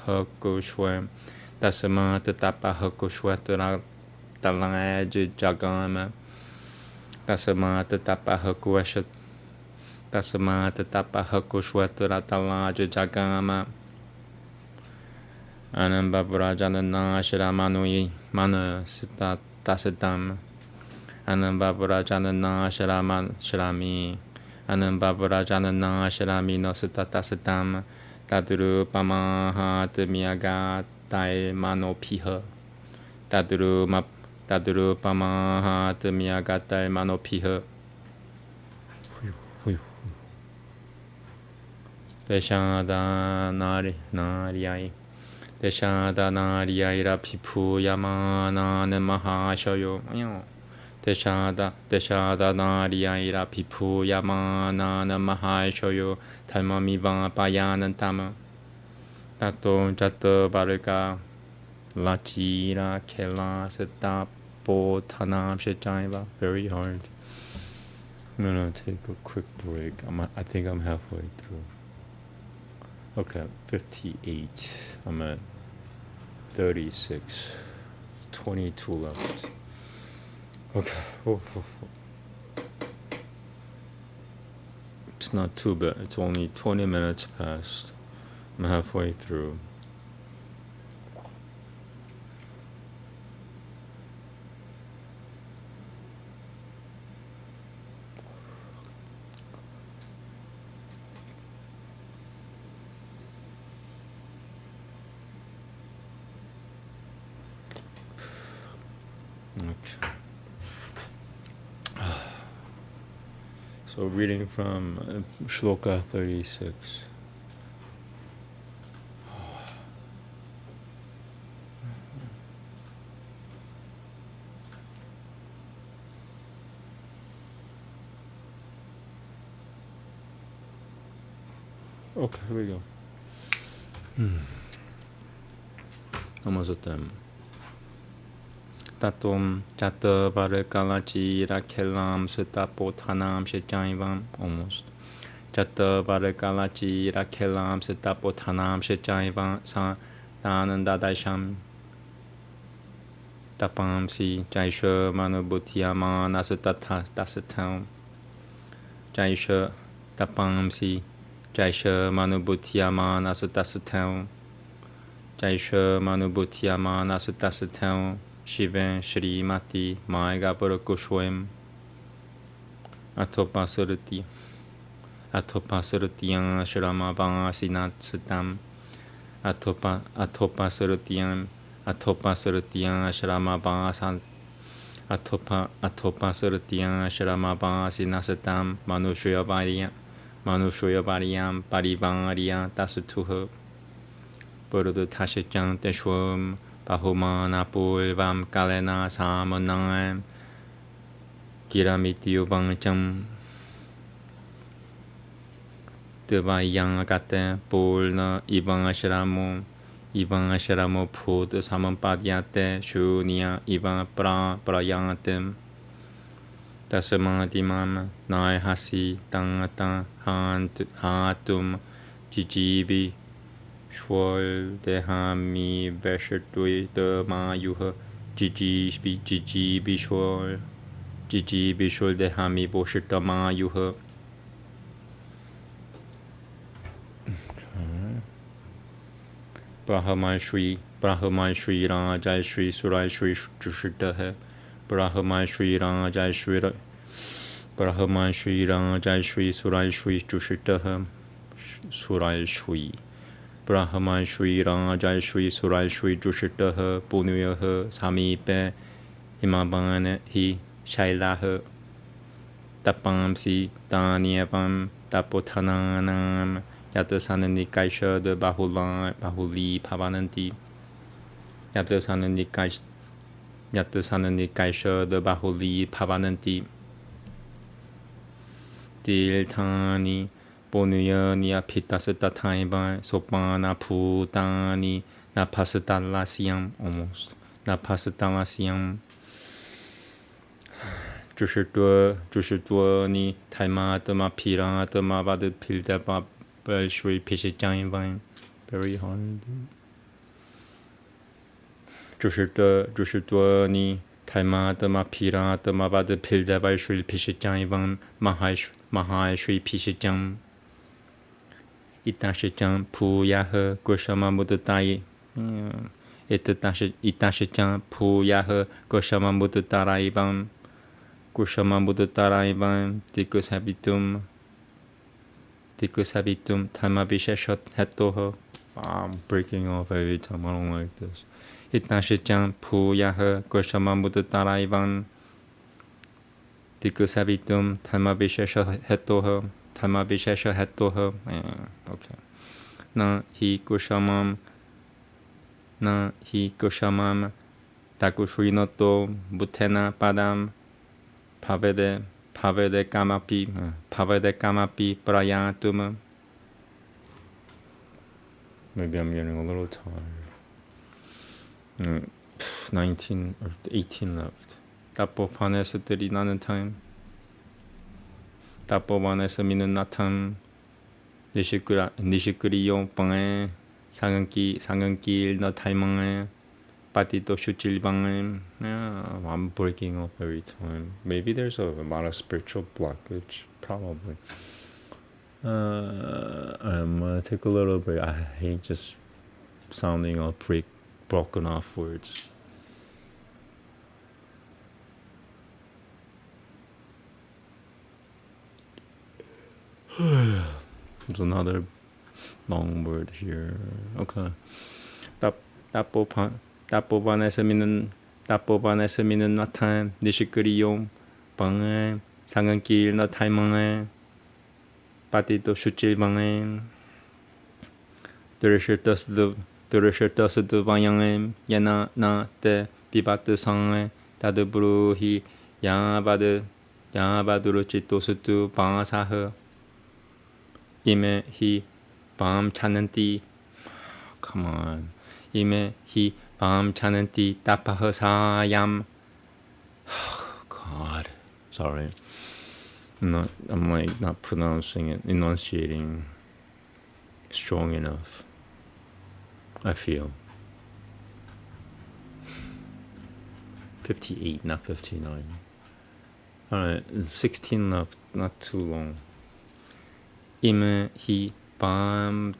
Hakushwe Tasama Tatapa Hakushwatara Talaj Jagama Tasama Tatapa Hakuashat Tasama Tatapa Hakushwatara Talaj Jagama Anambaburajanana Shiramanui Mana Sita Tasadam Anambaburajanana Shiraman Shirami Anambaburajanana Shirami no Sita Tasadam Taduru Pamahat Miyaga Tai Mano Piha Taduru Pamahat Miyaga Tai Mano Piha Deshada Nariyai Deshada Nariyai Pipu Yamana Mahashayo Deshada Nariyai Pipu Yamana Mahashayo Talmamiva Payanantama Tato Jata Baraka Lachira Kela Seta Tanam Shechaiva. Very hard. I'm gonna take a quick break. I think I'm halfway through. Okay, 58. I'm at 36. 22 levels. Okay. It's not too bad. It's only 20 minutes past. I'm halfway through. Okay. So reading from Shloka 36. Okay, here we go. Almost at them. Tatum Jata Varakalachi Rakelam Setapotanam Shechaivam. Almost. Jata Varakalachi Rakelam Setapotanam Shechaivam Sa Danandadasham Tapamsi Jaisha Manubhutyama Nasutata Dasatam Jaisha Tapamsi Jaisha Manubhutyama Nasutasatam Jaisha Manubhutyama Nasutasatam Shivan Shrimati Maiga Parakushwem Atopasarati Atopasaratiyan Shrama Vangasinat Satam Atopasaratiyan Shrama Vangasan Atopasaratiyan Shrama Vangasinasatam Manushya Variyam Parivariya Tasatuha Buddha Tashichan Teshwam Bahumana Pulvam Kalena Samanam Kiramitiyo Vancham Devayang Gate Pulna Ivan Ashramo Put Samanpadyate Shunya Ivan Prayantem Tasamadimam Nai Hasi Tangata Hatum Jijibi Shwal Dehami Veshatui de Mayuha Jiji Bishwal Dehami Boshita Mayuha. Brahman Shri Rajai Shri Surai Shri Jushita hai. Brahman Shri Rajai Shri Rajai Shri Surai Shri Jushita hai. Surai Shri Brahman Shri Rajai Shri Surai Shri Jushita Punuya Samipe Himabane Hi Shailah Tapamsi Tanyapam Tapotananam Yatasanani Kaisha de Bahuli Pavananti Yatasanani Kaisha de Bahuli Pavananti Diltani Bonuya Niapita Taiba Sopana Putani Napasatalasiam almost Napasatalasiam Jushitua ni Taimatama Piratama Bad Pilda Shri Pishijain Vine. Very hard. 就是多你太妈的嘛皮拉的嘛把这皮在外水皮是讲一帮马海水皮是讲一旦是讲普亚和国什么不得大意一旦是讲普亚和国什么不得大来一帮国什么不得大来一帮tikus habitum太妈비셰셔 햇도허 I'm breaking off every time. I don't like this. 이따시장 부야허 고샤만 모두 따라이반 디크사비툼 탈마비셰셔 햇도허 탈마비셰셔 햇도허 오케이 나히 고샤맘 다쿠슈이노또 무테나 바담 파베데 까마피 브라야툼 Maybe I'm getting a little tired. 19 or 18 left. 답법안에서 들이 나는 타임. 답법안에서 미는 나탐. 니시크리용 방에 상은길 너 타이망에 빠띠도 슈질방에. I'm breaking up every time. Maybe there's a lot of spiritual blockage. Probably. I'm gonna take a little break. I hate just sounding all broken off words. There's another long word here. Okay. 답법안에서 미는 나타임 니시크리용 방에 상은길 너 타이망에 빠띠도 슈질방에 들으셨더스드 방향에 야나 나때 비바트 상에 다드브루히 야바드로 지토스두 방아사흐 이메 히 밤 차는 띠 come on 이메 히 밤 차는 띠 따파흐 사얌 God sorry I'm like not pronouncing it, enunciating strong enough. I feel 58, not 59. Alright, 16 left, not too long. 임에 히 밤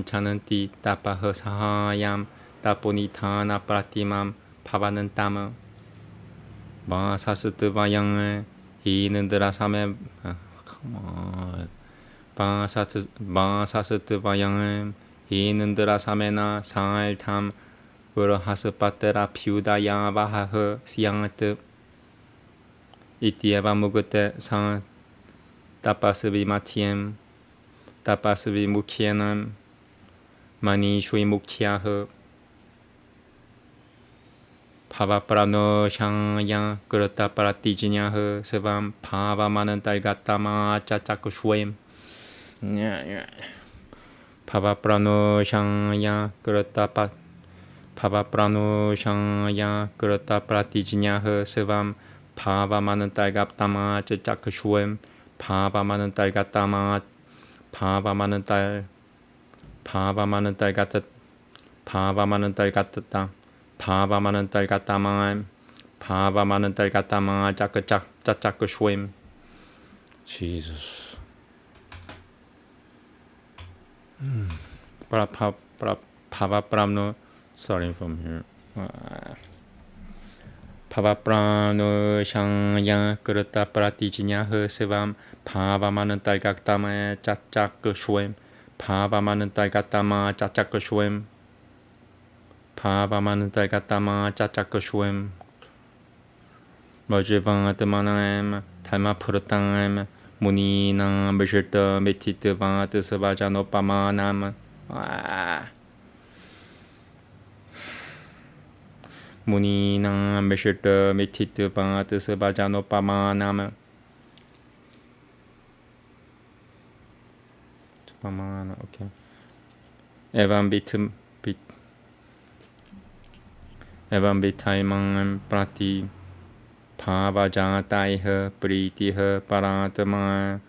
차는 띠 따빠허 사하얌 따보니 타나 프라티맘 파바는 땀 마사스트 바양을 히는드라 삼에 come on 바사스트 바양을 히는드라 삼에나 상알탐 브러하스파테라 피우다 야바하흐 시양트 이티에바 무그테 상 따파스비 마티엠 따파스비 무키에남 마니 슈이 무키아흐 파바프라노 샹양 그렇다 파라티지냐흐 세밤 파바마는 딸갔다마 짜짜쿠 슈엠 파바프라노 샹양 그렇다 파바프라노 샹양 그렇다 파라티지냐흐 세밤 파바마는 딸갔다마 짜짜쿠 슈엠 파바마는 딸갔다마 파바마는 딸갔다 파바마는 딸 갖다마 짜끄 슈임 Jesus 파바프람노 starting from here 파바프람노 샹양 그렇다 프라티지냐 흐스밤 파바마는 딸 갖다마 짜짜끄 슈임 파바마는 딸 갖다마 짜짜끄 슈임 파바마는 딸 갖다마 짜짜끄 슈엠 머즈방 뜨마나엠 탈마 푸르땅엠 무니나 메실터 메티트방 뜨스바자 노빠마남 무니나 메실터 메티트방 뜨스바자 노빠마남 빠마나 오케이 에반 비타이망 프라티 파바자타이허 프리티허 파라트마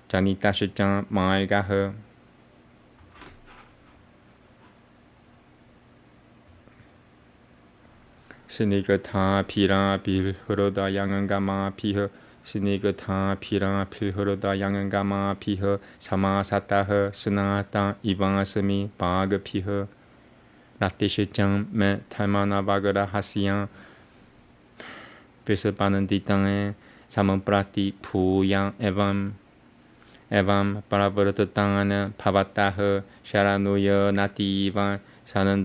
자니타시짱 마일가허 스니그타 비라 빌흐로다 양은가마 비흐 스니그타 비라 빌흐로다 양은가마 비흐 사마사타흐 스나타 이방스미 바그 비흐 라티시짱 메 탈마나 바그라 하시양 비스바는 디땅에 사문프라티 푸양 에밤 파라브르트 땅하는 파바타흐 샤라누여 나티이반 사는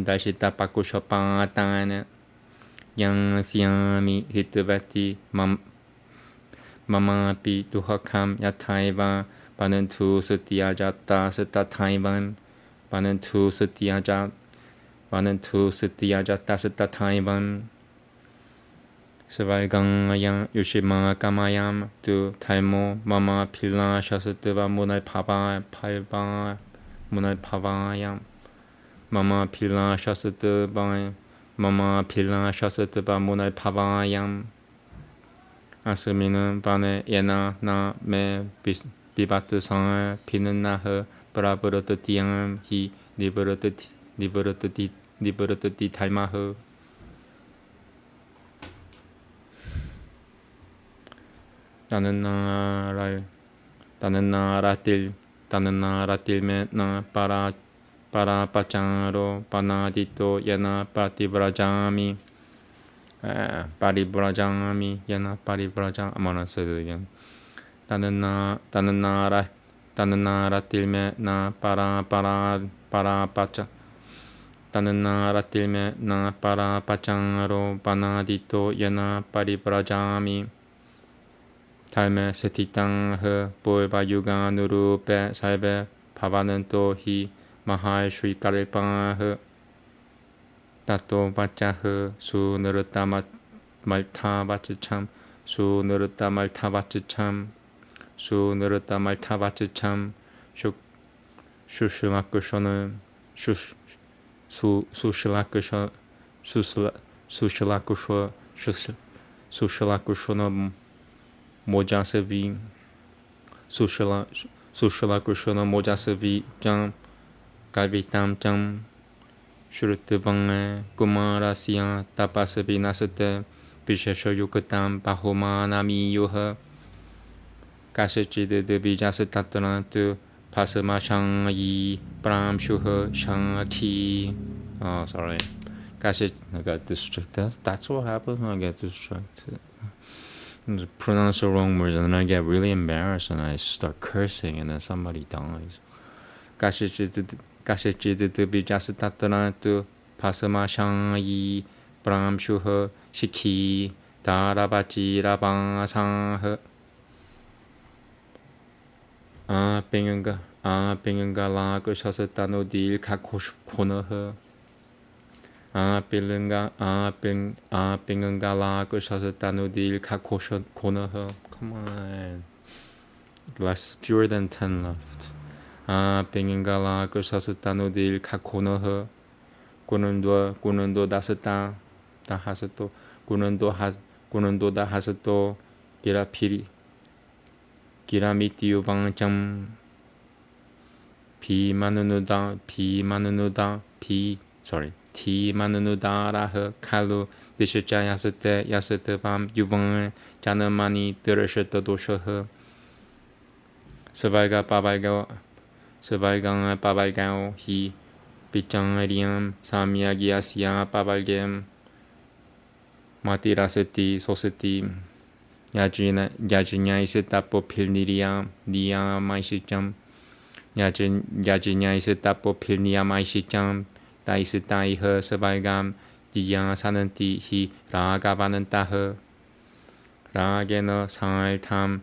다시 따바꾸셔빵 땅하는 양시야미 히트바티 마마피 두허캄 야타이반 바는 투 스티아자타 스타타이반 바는 투 스티아자타 스타타이반 스발강양 유시마 까마얌 두 탈모 마마 필라 샤스트바 문알 파바얌 마마 필라 샤스트바 문알 파바얌 아스미는 바네 예나 나메 비바트 상 피는 나흐 브라브르트 티앙 히 니브르트 티 탈마흐 나는 나라틸 메나 파라파짱로 파나디토 예나 파티브라자미 파리브라자미 예나 파리브라자 I'm gonna say it again. 나는 나라틸 메나 파라파짱 나는 나라틸 메나 파라파짱로 파나디토 예나 파리브라자미 탈메 세티땅흐 볼바유가 누루페 살베 바바는 또히 마할 슈이카를빵흐 따또 바짜흐 수느르따 말타 바츠참 수느르따 말타 바츠참 슈실라쿠쇼는 수실라쿠쇼는 모자스비 수실라쿠쇼는 모자스비 짱 갈비땀 짱 슈르트방에 구마라시아 타파스비 나스테 비셰쇼 유크땀 바호마나미유허 가시치드드 비자스타트란트 파스마샹이 브람슈허 샹키 sorry 가시 I got distracted. That's what happens when I get distracted. Pronounce the wrong words and then I get really embarrassed and I start cursing and then somebody dies. 가시치드 비자스타트란트 파스마샹이 브람슈허 시키 다라바지라방상허 빙은가 라그 셔스타노딜 가코너허 빙은가 라그 셔스타노딜 가코너허 Come on, fewer than 10 left. 빙은가 라그 셔스타노딜 가코너허 꾸는도 다스타 다하스토 꾸는도 다하스토 기라미티유 방점 티마누누다라흐 칼루 디슈자 야스테 밤 유방을 자는마니 들으셨다 도셔흐 스발강아 빠발가오 히 비짱리엄 사미야기아시아 빠발겜 마티라스티 소스티 야지냐이스타포 필니리아 니아 마이시점 야지냐이스타포 필니아 마이시점 다이스타이허 스발감 지야 사는티 히 라가바는 따허 라게너 상알탐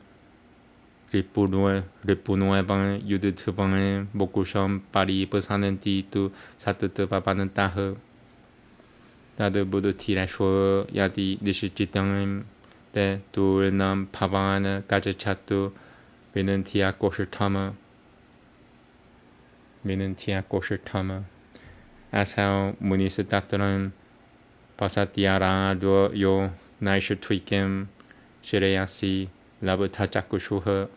리푸노에방 유드트방에 목구섬 파리브 사는티 뚜 사뜨뜨 바바는 따허 다들 모두 티라쇼 야디 니시지땅 때 둘남 파바는 가즈차뚜 미는티아 꼬실타마 As how 무니스타트는 파사티아라 요 나이슈 트위kem 시레야시 라브타자쿠슈허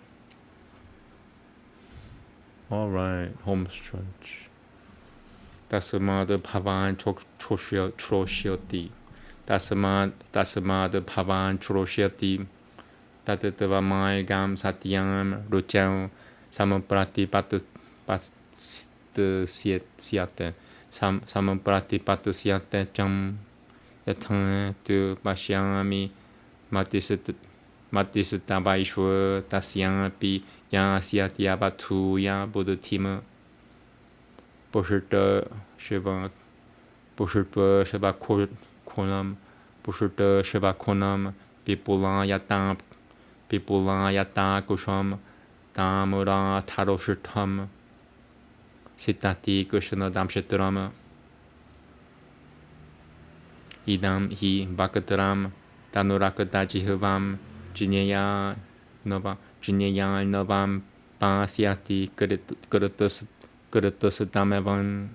Alright, home stretch. Tasmad Bhavan Troshoti. Tasmad Bhavan Troshoti. Tatatavamai Gam Satyam Rucham Samaprati Patasyate Samaprati Patasyate Cham Yathan Tu Bashyami Matisatabaishwa Tasyapi Ya Syatya Ya Buddhatima Pushurta Shiva Konam Pushurta Shiva Konam Pipula Yata Kusham Tamura Taroshitam Sitati Kushana Damshatram Idam Hi Bakataram Tanurakatajihavam Jinyaya Novam Pasyati Kuratus Damevan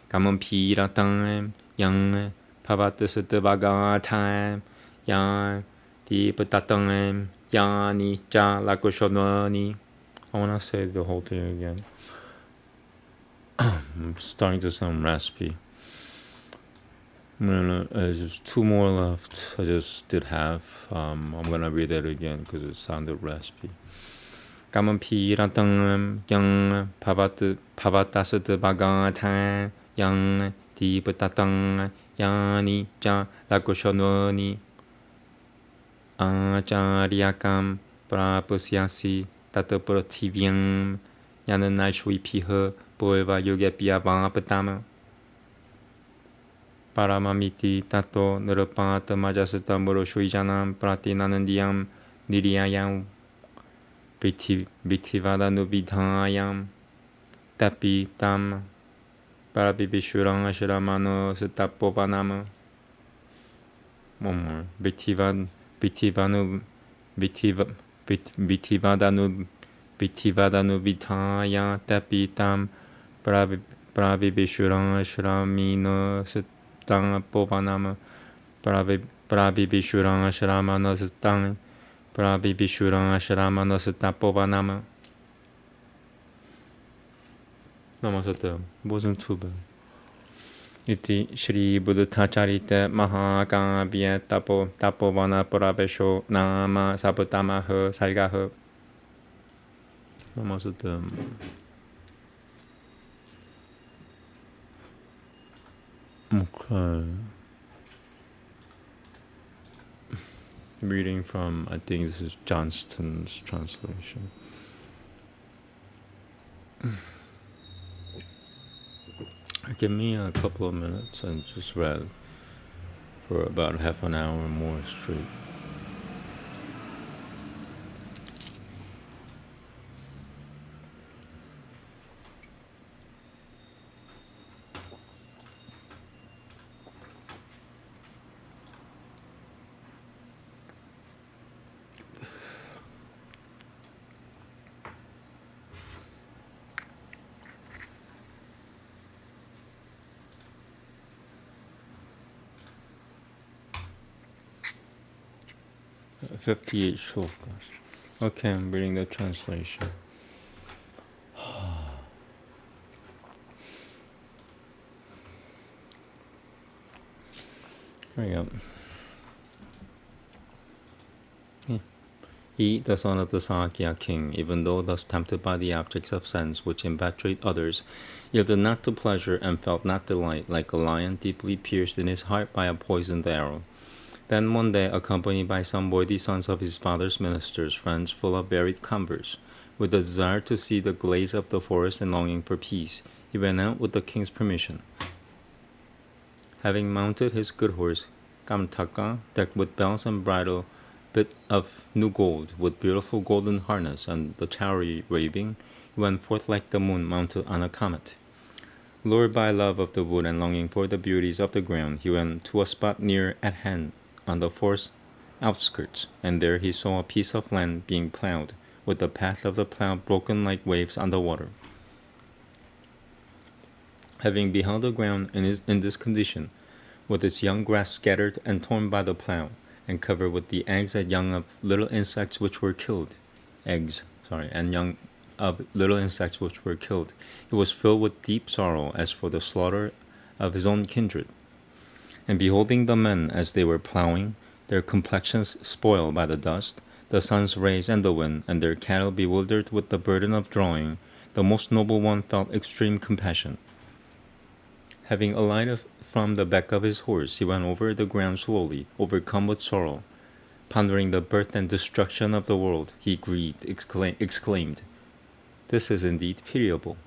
Kamam Piratam Yang Pavatus Devagatam Yang Deepatattam Yani Ja Lakushonani. I want to say the whole thing again. I'm starting to sound raspy. There's 2 more left. I just did half. I'm gonna read that again because it sounded raspy. Kamampi Ratang Yang Pavatasat Bhagatan Yang Deepatattam Yani Ja Lakushonani Acharyakam Prapusyasi Tataprativyam Yananaishvipiha Poeva Yogapya Vapatama Paramamiti Tato Nirupata Majasata Muroshuijanam Pratinanandiyam Niriyayam Vitivada Nubidhayam Tapi Tam Parabibishurang Ashramano Sutapopanama. One more. Vitivadanu Vitaya Tapitam Pravibishurang Shramino Sutang Povanama Pravibishurang Shramano Sutang Pravibishurang Shramano Sutapovanama. Namaste. Wasn't too bad. Iti Shri Buddhacharitam Mahakavya Tapovana Purabesho Nama Saputamaha Sargaha. Namaste. Okay. Reading from, I think this is Johnston's translation. Give me a couple of minutes and just read for about half an hour or more straight. Uh, 58 shlokas. Okay, I'm reading the translation. There you go. He, the son of the Sakya king, even though thus tempted by the objects of sense which infatuate others, yielded not to pleasure and felt not delight, like a lion deeply pierced in his heart by a poisoned arrow. Then one day, accompanied by some worthy sons of his father's ministers, friends full of varied converse, with the desire to see the glades of the forest and longing for peace, he went out with the king's permission. Having mounted his good horse, Kamtaka, decked with bells and bridle, bit of new gold, with beautiful golden harness and the chariot waving, he went forth like the moon mounted on a comet. Lured by love of the wood and longing for the beauties of the ground, he went to a spot near at hand on the forest outskirts, and there he saw a piece of land being plowed, with the path of the plow broken like waves on the water. Having beheld the ground in this condition, with its young grass scattered and torn by the plow, and covered with the eggs and young of little insects which were killed, and young of little insects which were killed, he was filled with deep sorrow as for the slaughter of his own kindred. And beholding the men as they were plowing, their complexions spoiled by the dust, the sun's rays and the wind, and their cattle bewildered with the burden of drawing, the most noble one felt extreme compassion. Having alighted from the back of his horse, he went over the ground slowly, overcome with sorrow. Pondering the birth and destruction of the world, he grieved, exclaimed, "This is indeed pitiable."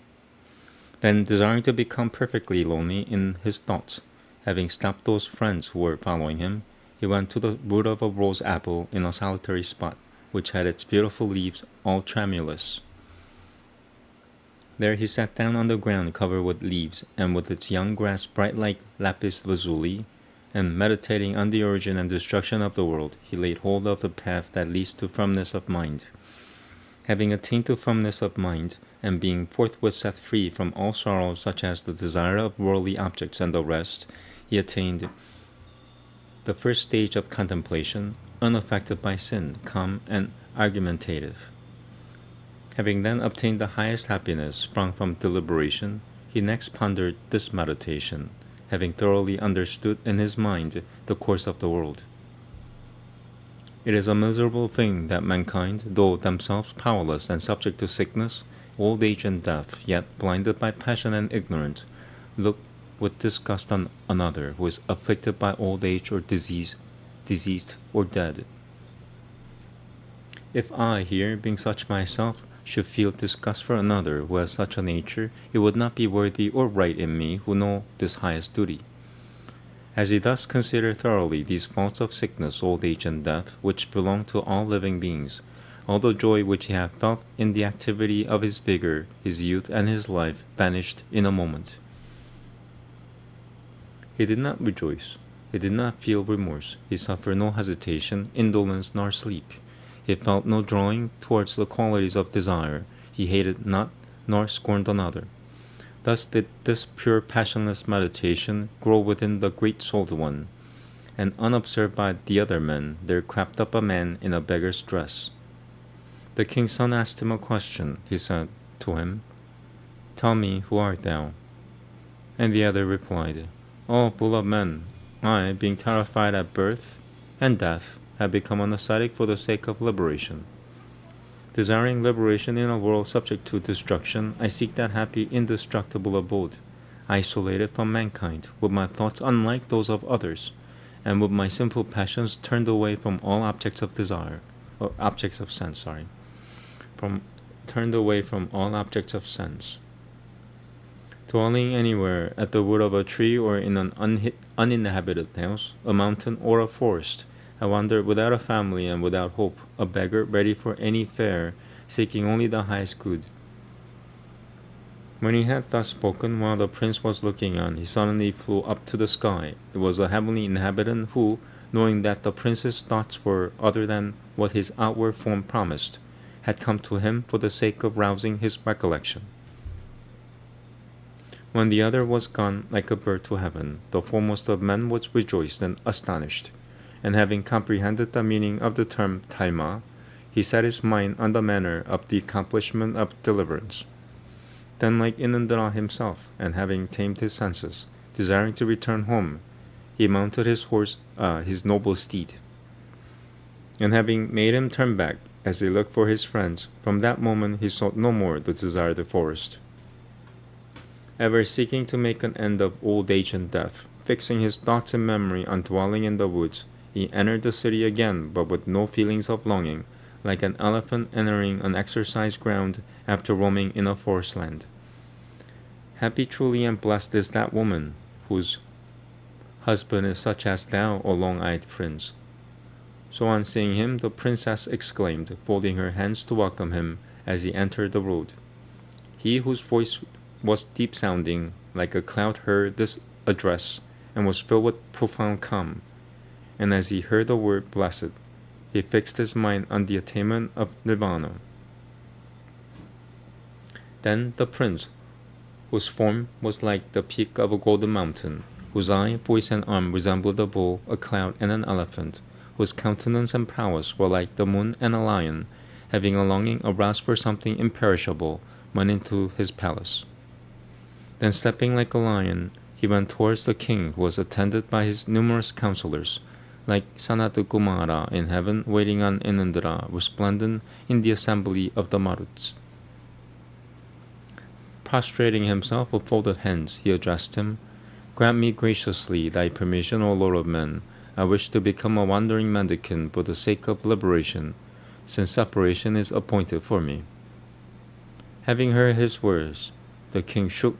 Then, desiring to become perfectly lonely in his thoughts, having stopped those friends who were following him, he went to the root of a rose apple in a solitary spot, which had its beautiful leaves all tremulous. There he sat down on the ground covered with leaves, and with its young grass bright like lapis lazuli, and meditating on the origin and destruction of the world, he laid hold of the path that leads to firmness of mind. Having attained to firmness of mind, and being forthwith set free from all sorrow such as the desire of worldly objects and the rest, he attained the first stage of contemplation, unaffected by sin, calm and argumentative. Having then obtained the highest happiness sprung from deliberation, he next pondered this meditation, having thoroughly understood in his mind the course of the world. It is a miserable thing that mankind, though themselves powerless and subject to sickness, old age and death, yet blinded by passion and ignorance, look with disgust on another who is afflicted by old age or diseased or dead. If I, here, being such myself, should feel disgust for another who has such a nature, it would not be worthy or right in me who know this highest duty. As he thus considered thoroughly these faults of sickness, old age, and death, which belong to all living beings, all the joy which he had felt in the activity of his vigor, his youth, and his life vanished in a moment. He did not rejoice. He did not feel remorse. He suffered no hesitation, indolence, nor sleep. He felt no drawing towards the qualities of desire. He hated not, nor scorned another. Thus did this pure passionless meditation grow within the great souled one, and unobserved by the other men, there crept up a man in a beggar's dress. The king's son asked him a question. He said to him, "Tell me, who art thou?" And the other replied, "O beloved man, I, being terrified at birth and death, have become an ascetic for the sake of liberation. Desiring liberation in a world subject to destruction, I seek that happy, indestructible abode, isolated from mankind, with my thoughts unlike those of others, and with my simple passions turned away from all objects of desire, or objects of sense, turned away from all objects of sense. Dwelling anywhere, at the root of a tree or in an uninhabited house, a mountain or a forest, I wandered without a family and without hope, a beggar ready for any fare, seeking only the highest good." When he had thus spoken, while the prince was looking on, he suddenly flew up to the sky. It was a heavenly inhabitant who, knowing that the prince's thoughts were other than what his outward form promised, had come to him for the sake of rousing his recollection. When the other was gone like a bird to heaven, the foremost of men was rejoiced and astonished, and having comprehended the meaning of the term Dharma, he set his mind on the manner of the accomplishment of deliverance. Then, like Inandra himself, and having tamed his senses, desiring to return home, he mounted his horse, his noble steed. And having made him turn back, as he looked for his friends, from that moment he sought no more the desired forest. Ever seeking to make an end of old age and death, fixing his thoughts and memory on dwelling in the woods, he entered the city again, but with no feelings of longing, like an elephant entering an exercise ground after roaming in a forest land. Happy truly and blessed is that woman, whose husband is such as thou, O long-eyed prince. So on seeing him, the princess exclaimed, folding her hands to welcome him as he entered the road. He whose voice was deep-sounding, like a cloud, heard this address, and was filled with profound calm. And as he heard the word blessed, he fixed his mind on the attainment of nirvana. Then the prince, whose form was like the peak of a golden mountain, whose eye, voice, and arm resembled a bull, a cloud, and an elephant, whose countenance and prowess were like the moon and a lion, having a longing aroused for something imperishable, went into his palace. Then stepping like a lion, he went towards the king, who was attended by his numerous counselors, like Sanat Kumara in heaven, waiting on Inandra, resplendent in the assembly of the Maruts. Prostrating himself with folded hands, he addressed him, "Grant me graciously thy permission, O Lord of men. I wish to become a wandering mendicant for the sake of liberation, since separation is appointed for me." Having heard his words, the king shook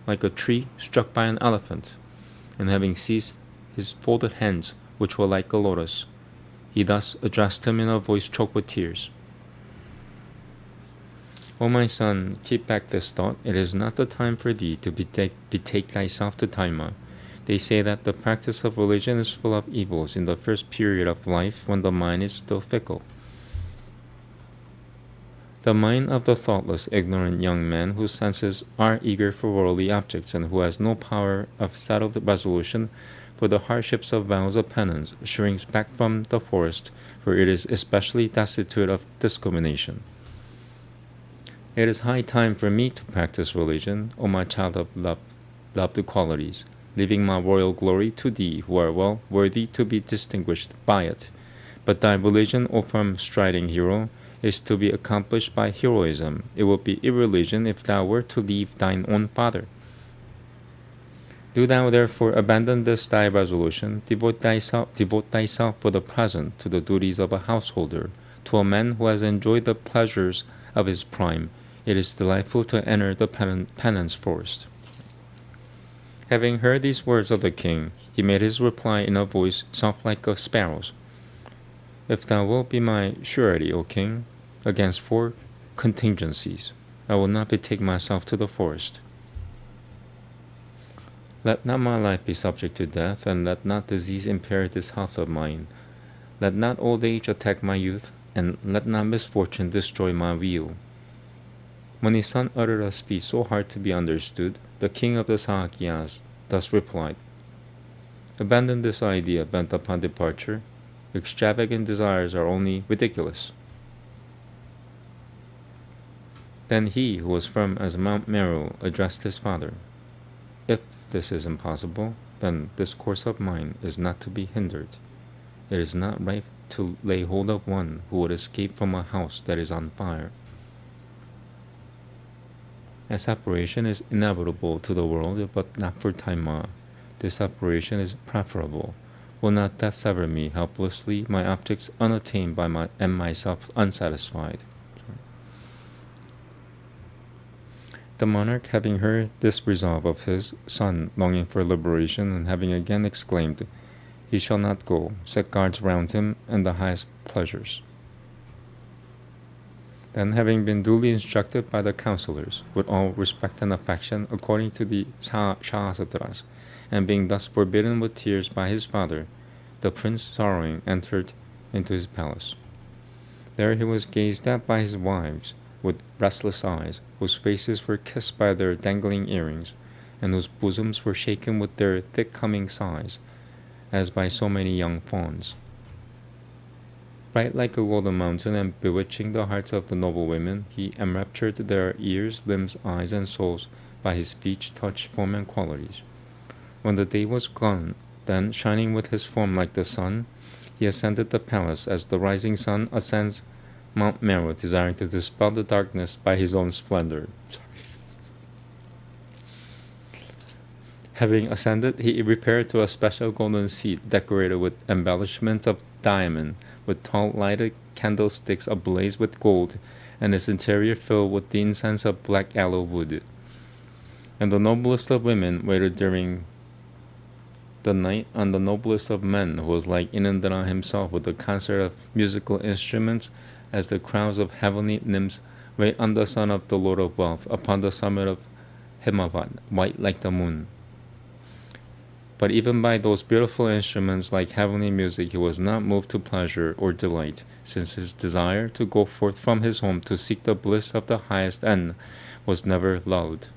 like a tree struck by an elephant, and having seized his folded hands, which were like a lotus, he thus addressed him in a voice choked with tears. "O my son, keep back this thought. It is not the time for thee to betake thyself to Dharma. They say that the practice of religion is full of evils in the first period of life when the mind is still fickle. The mind of the thoughtless, ignorant young man whose senses are eager for worldly objects and who has no power of settled resolution for the hardships of vows of penance shrinks back from the forest, for it is especially destitute of discrimination. It is high time for me to practice religion, O my child of loved qualities, leaving my royal glory to thee, who are well worthy to be distinguished by it. But thy religion, O firm striding hero, is to be accomplished by heroism. It would be irreligion if thou were to leave thine own father. Do thou therefore abandon this thy resolution, devote thyself for the present to the duties of a householder, to a man who has enjoyed the pleasures of his prime. It is delightful to enter the penance forest." Having heard these words of the king, he made his reply in a voice soft like a sparrow's. "If thou wilt be my surety, O king, against 4 contingencies, I will not betake myself to the forest. Let not my life be subject to death, and let not disease impair this health of mine. Let not old age attack my youth, and let not misfortune destroy my weal." When his son uttered a speech so hard to be understood, the king of the Sakyas thus replied, "Abandon this idea bent upon departure. Extravagant desires are only ridiculous." Then he, who was firm as Mount Meru, addressed his father, "If this is impossible, then this course of mine is not to be hindered. It is not right to lay hold of one who would escape from a house that is on fire. As separation is inevitable to the world, but not for Dharma, this separation is preferable. Will not death sever me helplessly, my objects unattained and myself unsatisfied?" The monarch, having heard this resolve of his son, longing for liberation, and having again exclaimed, "He shall not go," set guards round him and the highest pleasures. Then, having been duly instructed by the counselors, with all respect and affection according to the Shastras, and being thus forbidden with tears by his father, the prince, sorrowing, entered into his palace. There he was gazed at by his wives with restless eyes, whose faces were kissed by their dangling earrings, and whose bosoms were shaken with their thick coming sighs, as by so many young fawns. Bright like a golden mountain and bewitching the hearts of the noble women, he enraptured their ears, limbs, eyes, and souls by his speech, touch, form, and qualities. When the day was gone, then, shining with his form like the sun, he ascended the palace as the rising sun ascends Mount Meru, desiring to dispel the darkness by his own splendor. Having ascended, he repaired to a special golden seat decorated with embellishments of diamond, with tall lighted candlesticks ablaze with gold, and its interior filled with the incense of black aloe wood. And the noblest of women waited during the night on the noblest of men, who was like Inandra himself, with a concert of musical instruments, as the crowds of heavenly nymphs wait on the son of the Lord of Wealth upon the summit of Himavat, white like the moon. But even by those beautiful instruments like heavenly music, he was not moved to pleasure or delight, since his desire to go forth from his home to seek the bliss of the highest end was never lulled.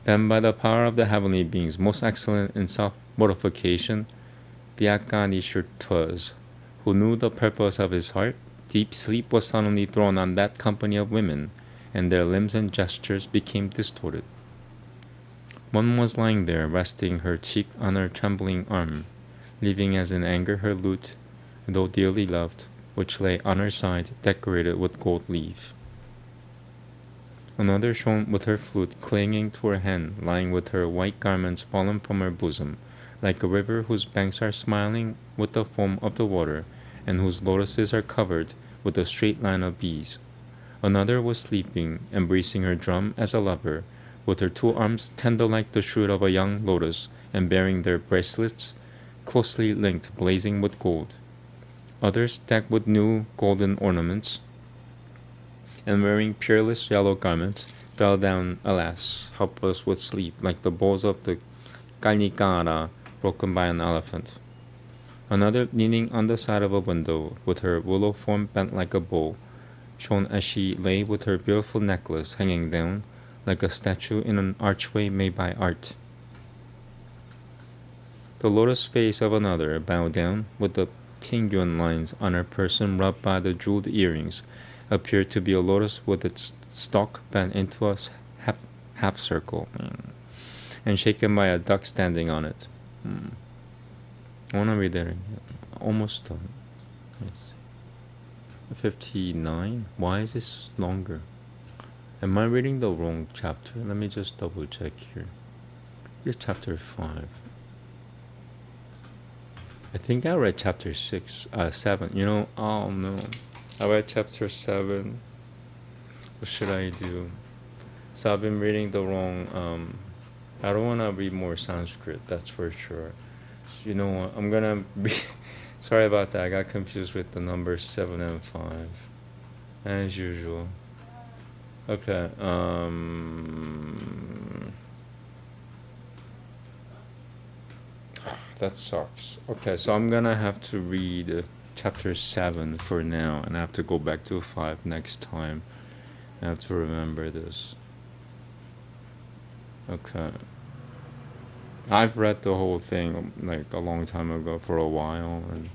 Then by the power of the heavenly beings, most excellent in self-mortification, the Akanishartas, who knew the purpose of his heart, deep sleep was suddenly thrown on that company of women, and their limbs and gestures became distorted. One was lying there, resting her cheek on her trembling arm, leaving as in anger her lute, though dearly loved, which lay on her side, decorated with gold leaf. Another shone with her flute clinging to her hand, lying with her white garments fallen from her bosom, like a river whose banks are smiling with the foam of the water, and whose lotuses are covered with a straight line of bees. Another was sleeping, embracing her drum as a lover, with her 2 arms tender like the shoot of a young lotus, and bearing their bracelets closely linked, blazing with gold. Others, decked with new golden ornaments, and wearing peerless yellow garments, fell down, alas, helpless with sleep, like the boughs of the Kanikara broken by an elephant. Another, leaning on the side of a window, with her willow form bent like a bow, shone as she lay with her beautiful necklace hanging down, like a statue in an archway made by art. The lotus face of another, bowed down, with the penguin lines on her person rubbed by the jeweled earrings, appeared to be a lotus with its stalk bent into a half circle, and shaken by a duck standing on it. I want to read that again. Almost done. Let's see. 59? Why is this longer? Am I reading the wrong chapter? Let me just double check here. Here's chapter 5. I think I read chapter 7. You know, oh no. I read chapter 7. What should I do? So I've been reading the wrong, I don't want to read more Sanskrit, that's for sure. So you know what, I'm gonna be, sorry about that, I got confused with the numbers 7 and 5, as usual. Okay, that sucks. Okay, so I'm gonna have to read chapter 7 for now, and I have to go back to 5 next time. I have to remember this. Okay. I've read the whole thing like a long time ago for a while, and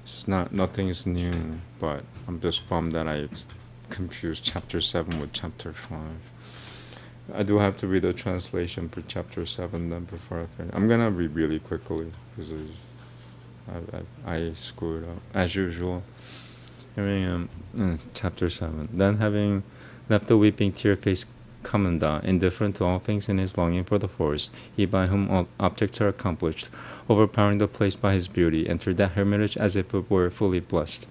it's nothing's new, but I'm just bummed that I confused chapter 7 with chapter 5. I do have to read the translation for chapter 7 then before I finish. I'm gonna read really quickly because I screwed up as usual. Here I am, chapter 7. Then having left the weeping tear-faced commandant, indifferent to all things in his longing for the forest, he by whom all objects are accomplished, overpowering the place by his beauty, entered that hermitage as if it were fully blessed.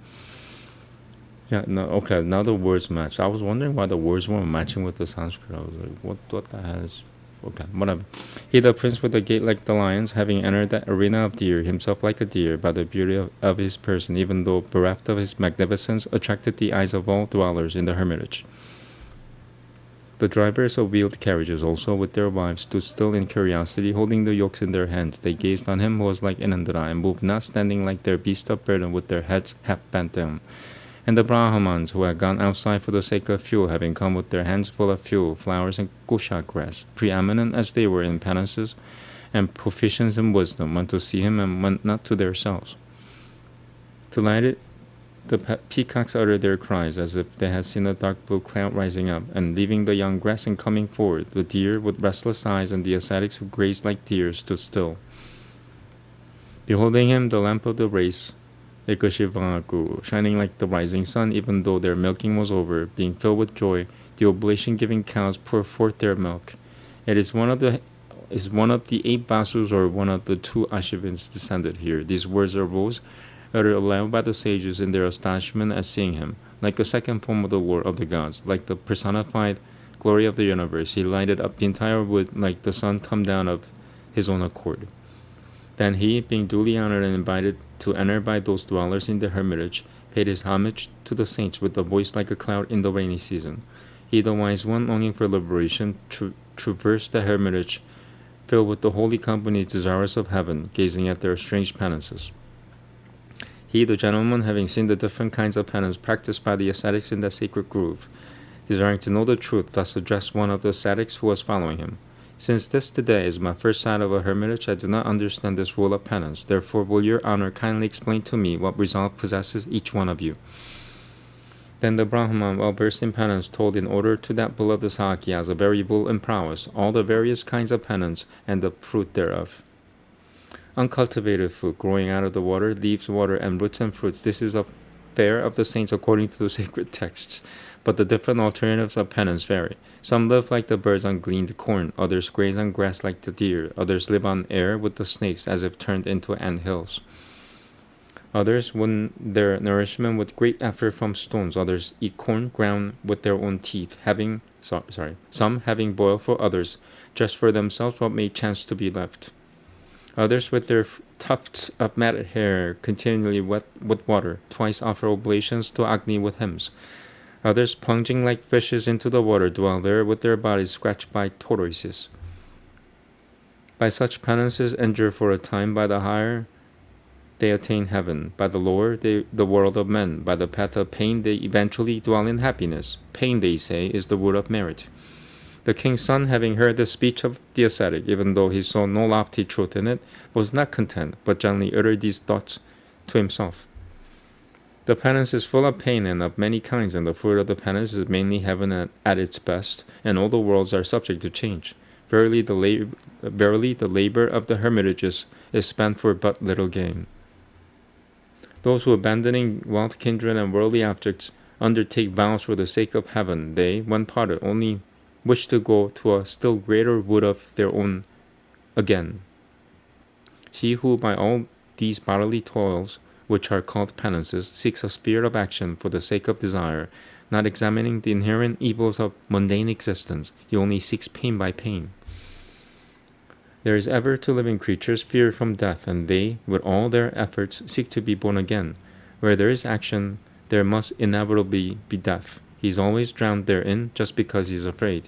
Yeah, no, okay, now the words match. I was wondering why the words weren't matching with the Sanskrit. I was like, what the hell is... Okay, whatever. He, the prince with a gait like the lion's, having entered that arena of deer, himself like a deer, by the beauty of his person, even though bereft of his magnificence, attracted the eyes of all dwellers in the hermitage. The drivers of wheeled carriages also, with their wives, stood still in curiosity, holding the yokes in their hands. They gazed on him who was like Inandra, and moved not, standing like their beasts of burden, with their heads half bent down. And the Brahmans, who had gone outside for the sake of fuel, having come with their hands full of fuel, flowers, and kusha grass, preeminent as they were in penances and proficient in wisdom, went to see him and went not to their cells. Delighted, the peacocks uttered their cries as if they had seen a dark blue cloud rising up, and leaving the young grass and coming forward, the deer with restless eyes and the ascetics who grazed like deer stood still. Beholding him, the lamp of the race, Ekashivaku, shining like the rising sun, even though their milking was over, being filled with joy, the oblation-giving cows pour forth their milk. It is one of the 8 Basus or one of the 2 Ashivins descended here. These words arose, uttered aloud by the sages in their astonishment at seeing him, like the second form of the Lord of the gods, like the personified glory of the universe. He lighted up the entire wood like the sun come down of his own accord. Then he, being duly honored and invited to enter by those dwellers in the hermitage, paid his homage to the saints with a voice like a cloud in the rainy season. He, the wise one, longing for liberation, traversed the hermitage, filled with the holy company desirous of heaven, gazing at their strange penances. He, the gentleman, having seen the different kinds of penance practiced by the ascetics in that sacred grove, desiring to know the truth, thus addressed one of the ascetics who was following him. Since this today is my first sight of a hermitage, I do not understand this rule of penance. Therefore, will your honor kindly explain to me what resolve possesses each one of you? Then the Brahman, well versed in penance, told in order to that beloved Saki as a variable in prowess, all the various kinds of penance and the fruit thereof. Uncultivated food growing out of the water, leaves, water, and roots and fruits. This is the fare of the saints according to the sacred texts. But the different alternatives of penance vary. Some live like the birds on gleaned corn, others graze on grass like the deer, others live on air with the snakes as if turned into ant hills. Others win their nourishment with great effort from stones, others eat corn ground with their own teeth, some having boiled for others, just for themselves what may chance to be left. Others with their tufts of matted hair continually wet with water, twice offer oblations to Agni with hymns. Others, plunging like fishes into the water, dwell there with their bodies scratched by tortoises. By such penances endure for a time, by the higher they attain heaven, by the lower the world of men. By the path of pain they eventually dwell in happiness. Pain, they say, is the root of merit. The king's son, having heard the speech of the ascetic, even though he saw no lofty truth in it, was not content, but gently uttered these thoughts to himself. The penance is full of pain and of many kinds, and the fruit of the penance is mainly heaven at its best, and all the worlds are subject to change. Verily the labor of the hermitages is spent for but little gain. Those who, abandoning wealth, kindred, and worldly objects, undertake vows for the sake of heaven, they, when parted, only wish to go to a still greater wood of their own again. He who by all these bodily toils, which are called penances, seeks a spirit of action for the sake of desire, not examining the inherent evils of mundane existence, he only seeks pain by pain. There is ever to living creatures fear from death, and they, with all their efforts, seek to be born again. Where there is action, there must inevitably be death. He is always drowned therein just because he is afraid.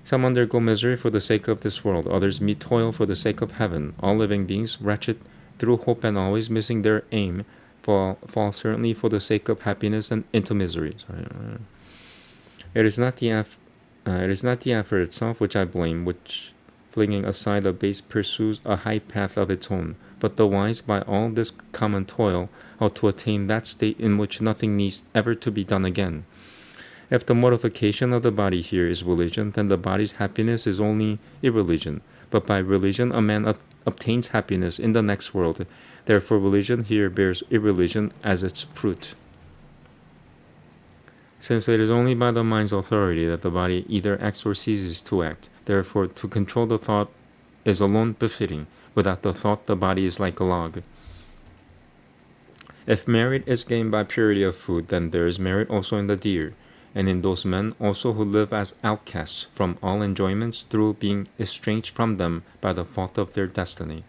Some undergo misery for the sake of this world, others meet toil for the sake of heaven. All living beings, wretched through hope and always missing their aim, fall certainly for the sake of happiness and into misery. It is not the effort itself which I blame, which, flinging aside the base, pursues a high path of its own, but the wise, by all this common toil, ought to attain that state in which nothing needs ever to be done again. If the mortification of the body here is religion, then the body's happiness is only irreligion. But by religion a man obtains happiness in the next world. Therefore religion here bears irreligion as its fruit. Since it is only by the mind's authority that the body either acts or ceases to act, therefore to control the thought is alone befitting. Without the thought, the body is like a log. If merit is gained by purity of food, then there is merit also in the deer, and in those men also who live as outcasts from all enjoyments through being estranged from them by the fault of their destiny.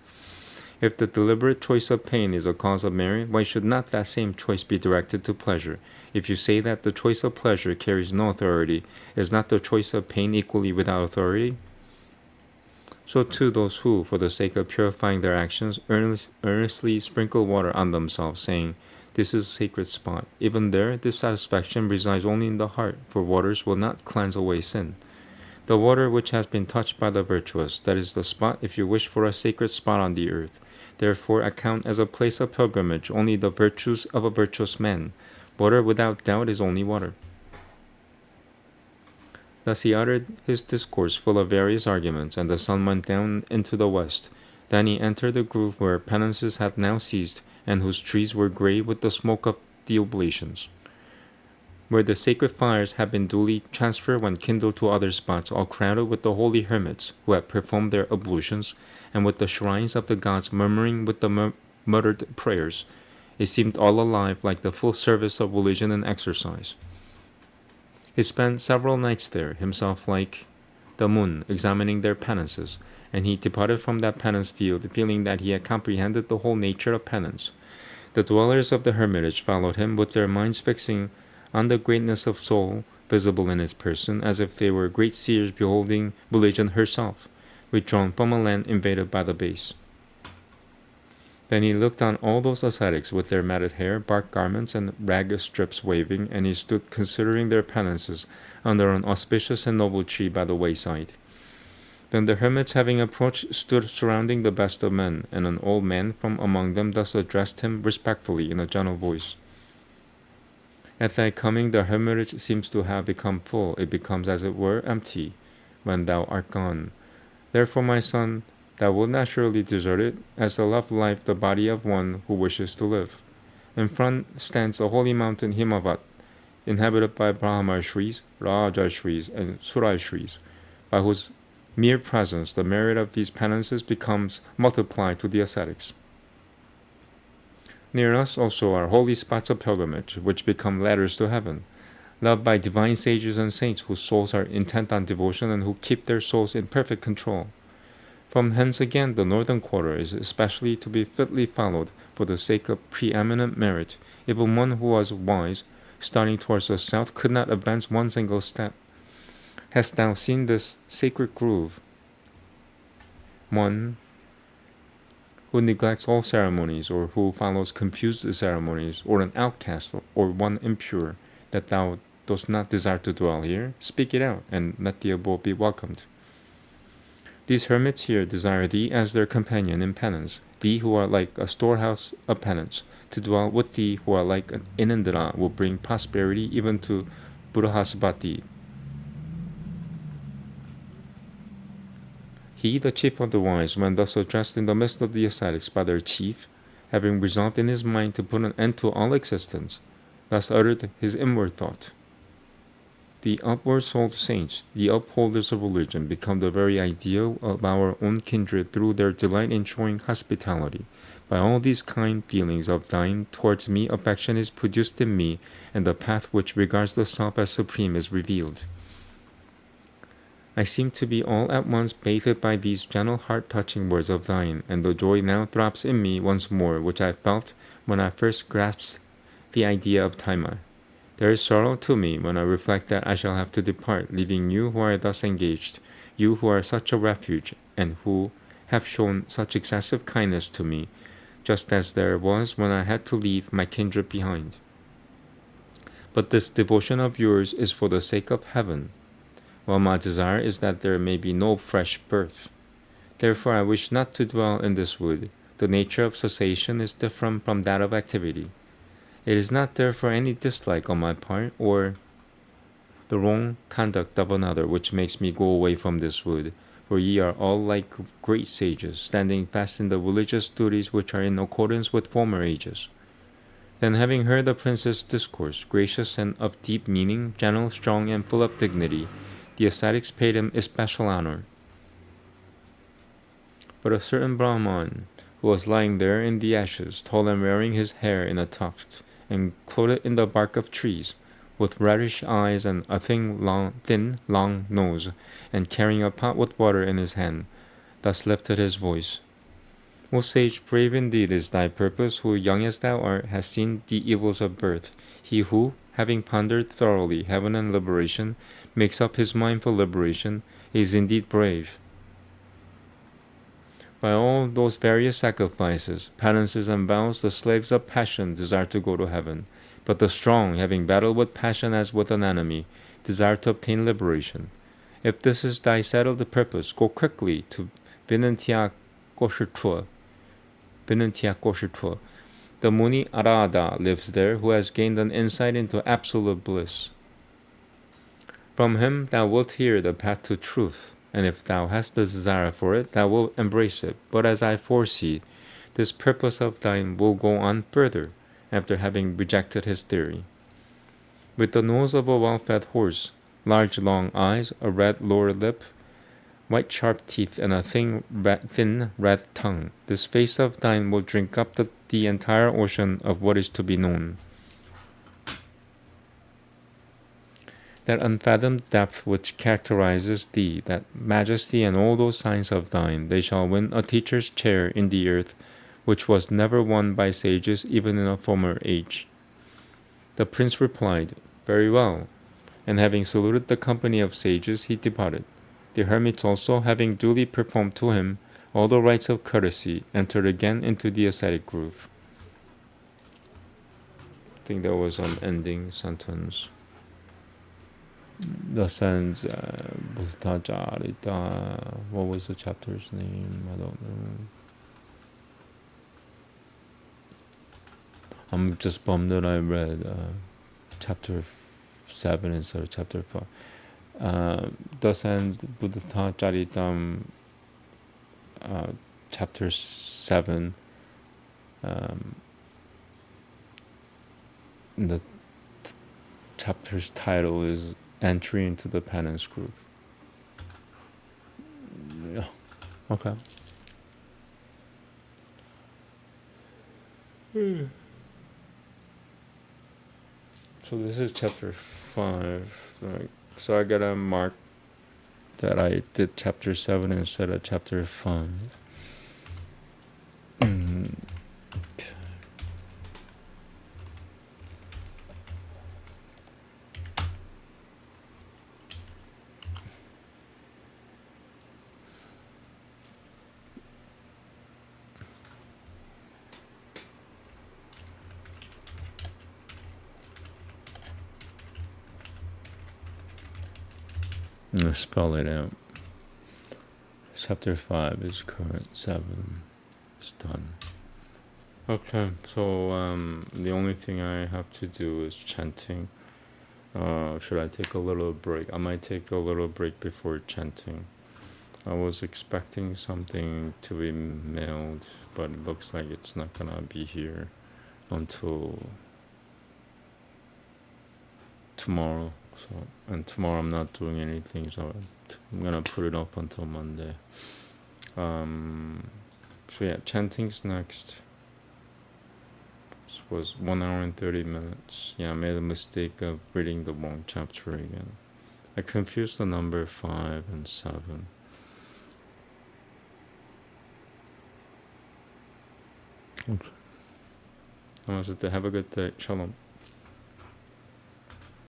If the deliberate choice of pain is a cause of merit, why should not that same choice be directed to pleasure? If you say that the choice of pleasure carries no authority, is not the choice of pain equally without authority? So too those who, for the sake of purifying their actions, earnestly sprinkle water on themselves, saying, "This is a sacred spot." Even there, this satisfaction resides only in the heart, for waters will not cleanse away sin. The water which has been touched by the virtuous, that is the spot if you wish for a sacred spot on the earth. Therefore account as a place of pilgrimage only the virtues of a virtuous man. Water without doubt is only water. Thus he uttered his discourse full of various arguments, and the sun went down into the west. Then he entered the grove where penances had now ceased, and whose trees were grey with the smoke of the oblations. Where the sacred fires had been duly transferred when kindled to other spots, all crowded with the holy hermits who had performed their ablutions, and with the shrines of the gods murmuring with the muttered prayers. It seemed all alive like the full service of religion and exercise. He spent several nights there, himself like the moon, examining their penances, and he departed from that penance field, feeling that he had comprehended the whole nature of penance. The dwellers of the hermitage followed him, with their minds fixing on the greatness of soul visible in his person, as if they were great seers beholding religion herself, withdrawn from a land invaded by the base. Then he looked on all those ascetics with their matted hair, bark garments, and rag strips waving, and he stood considering their penances under an auspicious and noble tree by the wayside. Then the hermits, having approached, stood surrounding the best of men, and an old man from among them thus addressed him respectfully in a gentle voice. At thy coming the hermitage seems to have become full, it becomes as it were empty when thou art gone. Therefore, my son, thou wilt naturally desert it, as the love life the body of one who wishes to live. In front stands the holy mountain Himavat, inhabited by Brahmarshris, Rajarshris, and Surashris, by whose mere presence the merit of these penances becomes multiplied to the ascetics. Near us also are holy spots of pilgrimage, which become ladders to heaven, loved by divine sages and saints whose souls are intent on devotion and who keep their souls in perfect control. From hence again the northern quarter is especially to be fitly followed for the sake of preeminent merit. Even one who was wise, starting towards the south, could not advance one single step. Hast thou seen this sacred grove? One who neglects all ceremonies, or who follows confused ceremonies, or an outcast, or one impure, that thou dost not desire to dwell here, speak it out, and let the abode be welcomed. These hermits here desire thee as their companion in penance, thee who are like a storehouse of penance. To dwell with thee who are like an Inindra will bring prosperity even to Buddhacharitam. He, the chief of the wise, when thus addressed in the midst of the ascetics by their chief, having resolved in his mind to put an end to all existence, thus uttered his inward thought. The upward-souled saints, the upholders of religion, become the very ideal of our own kindred through their delight in showing hospitality. By all these kind feelings of thine towards me, affection is produced in me, and the path which regards the self as supreme is revealed. I seem to be all at once bathed by these gentle heart-touching words of thine, and the joy now throbs in me once more, which I felt when I first grasped the idea of Taima. There is sorrow to me when I reflect that I shall have to depart, leaving you who are thus engaged, you who are such a refuge, and who have shown such excessive kindness to me, just as there was when I had to leave my kindred behind. But this devotion of yours is for the sake of heaven, while my desire is that there may be no fresh birth. Therefore I wish not to dwell in this wood. The nature of cessation is different from that of activity. It is not therefore any dislike on my part, or the wrong conduct of another, which makes me go away from this wood, for ye are all like great sages, standing fast in the religious duties which are in accordance with former ages. Then, having heard the prince's discourse, gracious and of deep meaning, gentle, strong, and full of dignity, the ascetics paid him especial honor. But a certain Brahman, who was lying there in the ashes, tall and wearing his hair in a tuft, and clothed in the bark of trees, with reddish eyes and a thin, long nose, and carrying a pot with water in his hand, thus lifted his voice. O sage, brave indeed is thy purpose, who, young as thou art, hast seen the evils of birth. He who, having pondered thoroughly heaven and liberation, makes up his mind for liberation, is indeed brave. By all those various sacrifices, penances, and vows, the slaves of passion desire to go to heaven. But the strong, having battled with passion as with an enemy, desire to obtain liberation. If this is thy settled purpose, go quickly to Vinantya Koshitra. The Muni Arada lives there, who has gained an insight into absolute bliss. From him thou wilt hear the path to truth, and if thou hast the desire for it, thou wilt embrace it. But as I foresee, this purpose of thine will go on further, after having rejected his theory. With the nose of a well-fed horse, large long eyes, a red lower lip, white sharp teeth, and a thin red tongue, this face of thine will drink up the entire ocean of what is to be known. That unfathomed depth which characterizes thee, that majesty and all those signs of thine, they shall win a teacher's chair in the earth, which was never won by sages even in a former age. The prince replied, Very well, and having saluted the company of sages, he departed. The hermits also, having duly performed to him all the rites of courtesy, entered again into the ascetic grove. I think that was an ending sentence. the sense, Buddhacharitam, what was the chapter's name? I don't know. I'm just bummed that I read chapter 7 instead of chapter 5. The sense, Buddhacharitam, chapter 7, the chapter's title is Entry into the Penance Group. Yeah, okay. So this is chapter 5. So I gotta mark that I did chapter 7 instead of chapter 5. Let's spell it out. Chapter 5 is current, 7 is done. Okay, so the only thing I have to do is chanting. Should I take a little break? I might take a little break before chanting. I was expecting something to be mailed, but it looks like it's not gonna be here until tomorrow. And tomorrow I'm not doing anything, so I'm gonna put it up until Monday. So yeah, chanting's next. This was 1 hour and 30 minutes. Yeah, I made a mistake of reading the wrong chapter again. I confused the number 5 and 7. Okay. Namaste. Have a good day. Shalom.